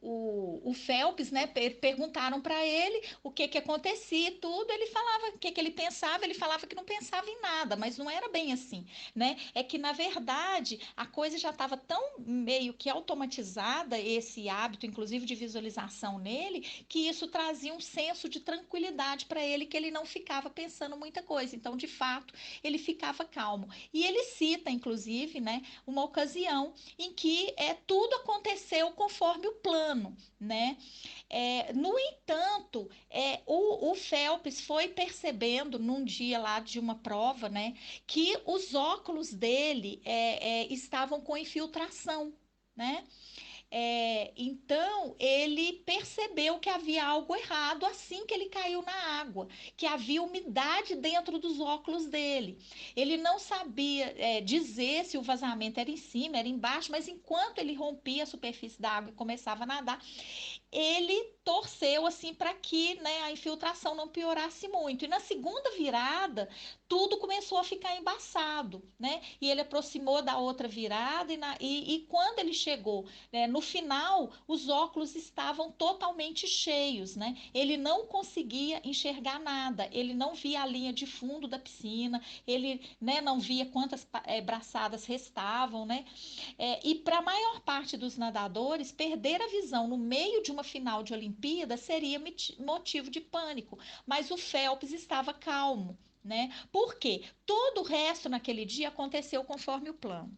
Phelps, né, perguntaram para ele o que acontecia e tudo, ele falava o que ele pensava, ele falava que não pensava em nada, mas não era bem assim, né? É que, na verdade, a coisa já estava tão meio que automatizada, esse hábito, inclusive de visualização nele, que isso trazia um senso de tranquilidade para ele, que ele não ficava pensando muita coisa. Então, de fato, ele ficava calmo. E ele cita, inclusive, né, uma ocasião em que tudo aconteceu conforme o plano, né? No entanto, o Phelps foi percebendo num dia lá de uma prova, né, que os óculos dele estavam com infiltração, né? Então, ele percebeu que havia algo errado assim que ele caiu na água, que havia umidade dentro dos óculos dele. Ele não sabia dizer se o vazamento era em cima, era embaixo, mas enquanto ele rompia a superfície da água e começava a nadar, ele torceu assim para que, né, a infiltração não piorasse muito. E na segunda virada, tudo começou a ficar embaçado, né? E ele aproximou da outra virada e quando ele chegou, né, no final, os óculos estavam totalmente cheios, né? Ele não conseguia enxergar nada, ele não via a linha de fundo da piscina, ele, né, não via quantas braçadas restavam, né? E para a maior parte dos nadadores, perder a visão no meio de uma final de Olimpíada seria motivo de pânico, mas o Phelps estava calmo, né? Por quê? Todo o resto naquele dia aconteceu conforme o plano.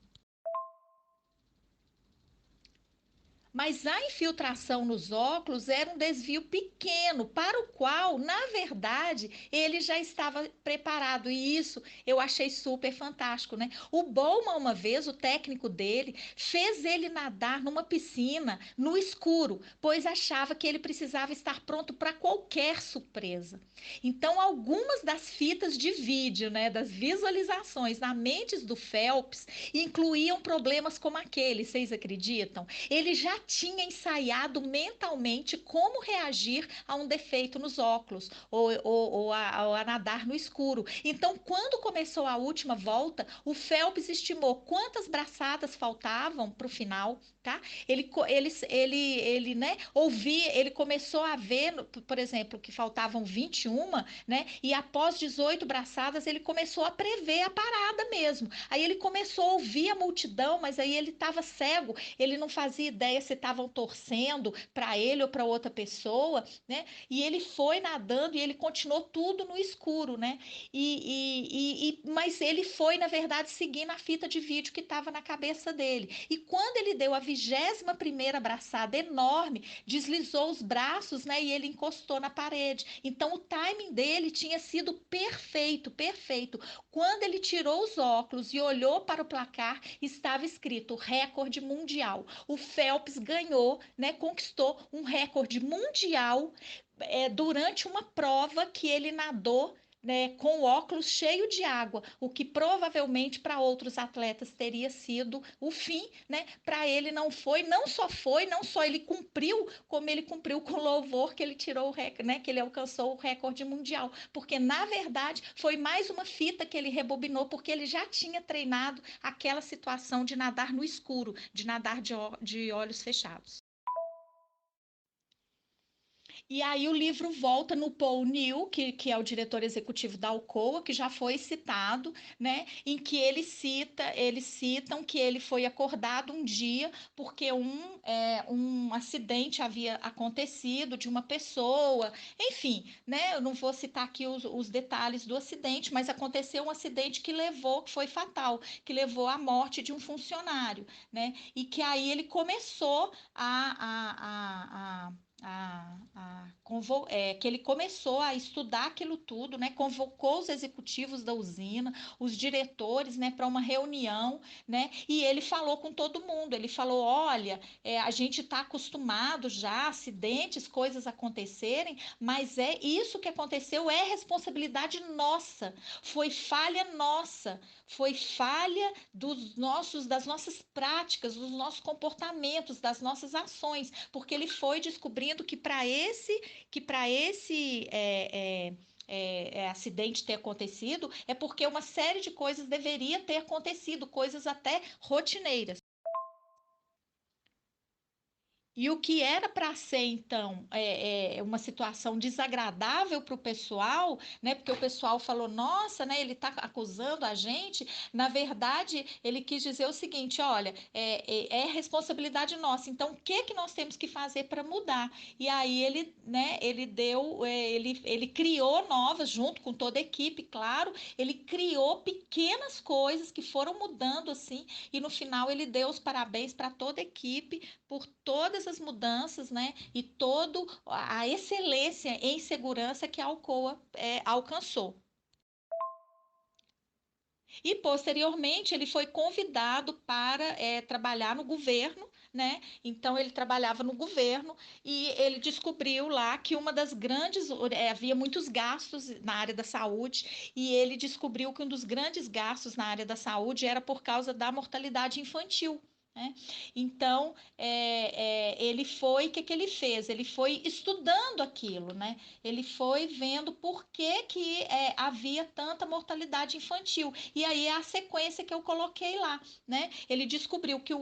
Mas a infiltração nos óculos era um desvio pequeno, para o qual, na verdade, ele já estava preparado. E isso eu achei super fantástico, né? O Bowman, uma vez, o técnico dele, fez ele nadar numa piscina no escuro, pois achava que ele precisava estar pronto para qualquer surpresa. Então, algumas das fitas de vídeo, né, das visualizações na mente do Phelps, incluíam problemas como aquele, vocês acreditam? Ele já tinha ensaiado mentalmente como reagir a um defeito nos óculos ou a nadar no escuro. Então, quando começou a última volta, o Phelps estimou quantas braçadas faltavam para o final, tá? Né, ele começou a ver, por exemplo, que faltavam 21, né? E após 18 braçadas, ele começou a prever a parada mesmo. Aí ele começou a ouvir a multidão, mas aí ele estava cego, ele não fazia ideia se estavam torcendo para ele ou para outra pessoa, né? E ele foi nadando e ele continuou tudo no escuro, né? Mas ele foi, na verdade, seguindo a fita de vídeo que estava na cabeça dele. E quando ele deu a 21ª abraçada enorme, deslizou os braços, né? E ele encostou na parede. Então, o timing dele tinha sido perfeito, perfeito. Quando ele tirou os óculos e olhou para o placar, estava escrito recorde mundial. O Phelps ganhou, né? Conquistou um recorde mundial durante uma prova que ele nadou, né, com o óculos cheio de água, o que provavelmente para outros atletas teria sido o fim, né? Para ele não foi, não só ele cumpriu, como ele cumpriu com louvor que ele tirou o recorde, né, que ele alcançou o recorde mundial, porque na verdade foi mais uma fita que ele rebobinou, porque ele já tinha treinado aquela situação de nadar no escuro, de nadar de olhos fechados. E aí o livro volta no Paul New, que é o diretor executivo da Alcoa, que já foi citado, né, em que eles citam que ele foi acordado um dia porque um acidente havia acontecido de uma pessoa, enfim, né, eu não vou citar aqui os detalhes do acidente, mas aconteceu um acidente que foi fatal, que levou à morte de um funcionário, né, e que aí ele começou que ele começou a estudar aquilo tudo, né? Convocou os executivos da usina, os diretores, né, para uma reunião, né? E ele falou com todo mundo. Ele falou: olha, a gente está acostumado já a acidentes, coisas acontecerem, mas isso que aconteceu é responsabilidade nossa, foi falha nossa, foi falha das nossas práticas, dos nossos comportamentos, das nossas ações, porque ele foi descobrindo que para esse acidente ter acontecido é porque uma série de coisas deveria ter acontecido, coisas até rotineiras. E o que era para ser, então, uma situação desagradável para o pessoal, né? Porque o pessoal falou, nossa, né? Ele está acusando a gente. Na verdade, ele quis dizer o seguinte: olha, é responsabilidade nossa. Então, o que nós temos que fazer para mudar? E aí ele, né? Ele criou novas, junto com toda a equipe, claro. Ele criou pequenas coisas que foram mudando assim. E no final ele deu os parabéns para toda a equipe por todas as mudanças, né, e toda a excelência em segurança que a Alcoa alcançou. E, posteriormente, ele foi convidado para trabalhar no governo, né? Então, ele trabalhava no governo e ele descobriu lá que havia muitos gastos na área da saúde, e ele descobriu que um dos grandes gastos na área da saúde era por causa da mortalidade infantil. Né? Então, o que ele fez? Ele foi estudando aquilo, né? Ele foi vendo por que havia tanta mortalidade infantil. E aí é a sequência que eu coloquei lá, né? Ele descobriu que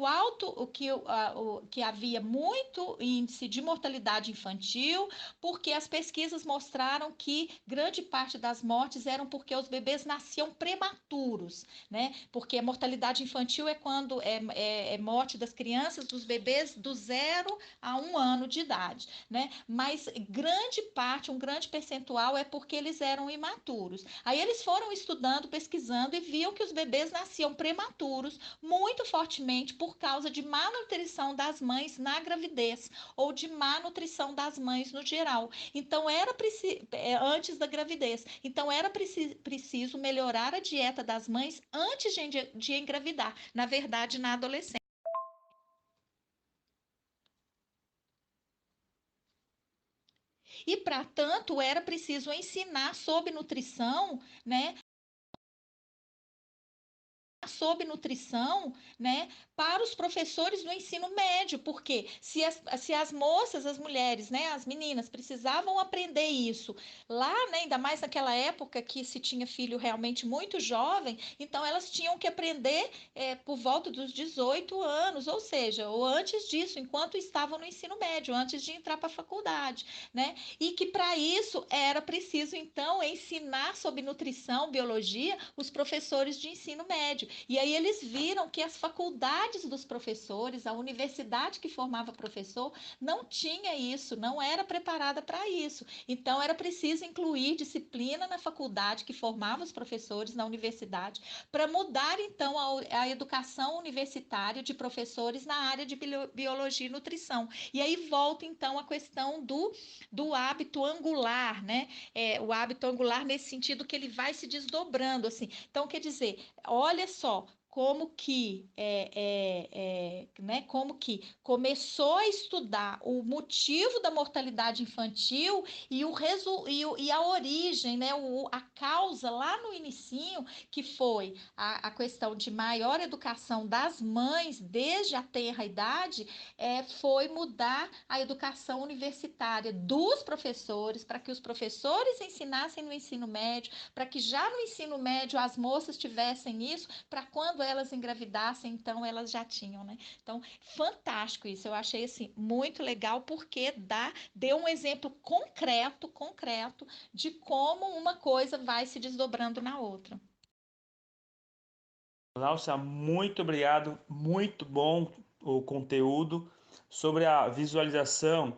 que havia muito índice de mortalidade infantil, porque as pesquisas mostraram que grande parte das mortes eram porque os bebês nasciam prematuros, né? Porque a mortalidade infantil é quando morte das crianças, dos bebês do 0 a 1 ano de idade, né? Mas um grande percentual é porque eles eram imaturos. Aí eles foram estudando, pesquisando e viam que os bebês nasciam prematuros muito fortemente por causa de má nutrição das mães na gravidez ou de má nutrição das mães no geral. Então antes da gravidez. Então era preciso melhorar a dieta das mães antes de engravidar. Na verdade, na adolescência. E, para tanto, era preciso ensinar sobre nutrição, né? Né, para os professores do ensino médio, porque se as moças, as mulheres, né, as meninas precisavam aprender isso lá, né, ainda mais naquela época que se tinha filho realmente muito jovem, então elas tinham que aprender por volta dos 18 anos, ou seja, ou antes disso, enquanto estavam no ensino médio, antes de entrar para a faculdade, né, e que para isso era preciso, então, ensinar sobre nutrição, biologia, os professores de ensino médio. E aí eles viram que as faculdades dos professores, a universidade que formava professor, não tinha isso, não era preparada para isso. Então era preciso incluir disciplina na faculdade que formava os professores na universidade para mudar então a educação universitária de professores na área de biologia e nutrição. E aí volta então a questão do hábito angular, né? O hábito angular nesse sentido que ele vai se desdobrando, assim. Então, quer dizer, olha só como que começou a estudar o motivo da mortalidade infantil e a origem, né, a causa lá no inicinho, que foi a questão de maior educação das mães desde a tenra idade, foi mudar a educação universitária dos professores, para que os professores ensinassem no ensino médio, para que já no ensino médio as moças tivessem isso, para quando elas engravidassem, então elas já tinham, né? Então, fantástico isso. Eu achei assim muito legal porque deu um exemplo concreto de como uma coisa vai se desdobrando na outra. Nossa, muito obrigado, muito bom o conteúdo sobre a visualização.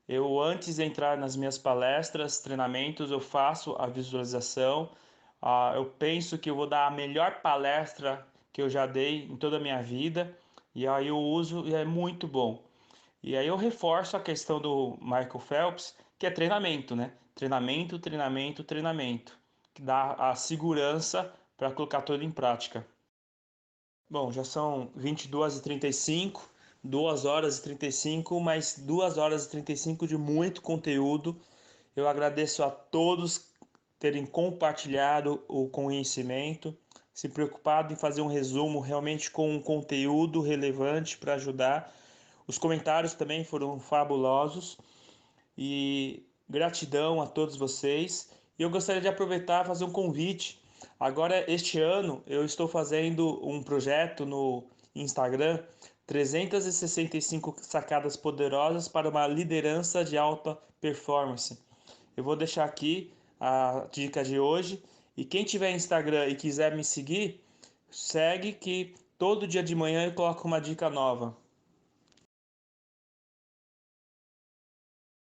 Eu, antes de entrar nas minhas palestras, treinamentos, eu faço a visualização. Eu penso que eu vou dar a melhor palestra que eu já dei em toda a minha vida, e aí eu uso e é muito bom. E aí eu reforço a questão do Michael Phelps, que é treinamento, né? Treinamento, treinamento, treinamento, que dá a segurança para colocar tudo em prática. Bom, já são 22h35, 2h35, mais 2h35 de muito conteúdo. Eu agradeço a todos terem compartilhado o conhecimento, se preocupado em fazer um resumo realmente com um conteúdo relevante para ajudar. Os comentários também foram fabulosos e gratidão a todos vocês. E eu gostaria de aproveitar e fazer um convite. Agora, este ano, eu estou fazendo um projeto no Instagram, 365 sacadas poderosas para uma liderança de alta performance. Eu vou deixar aqui a dica de hoje. E quem tiver Instagram e quiser me seguir, segue que todo dia de manhã eu coloco uma dica nova.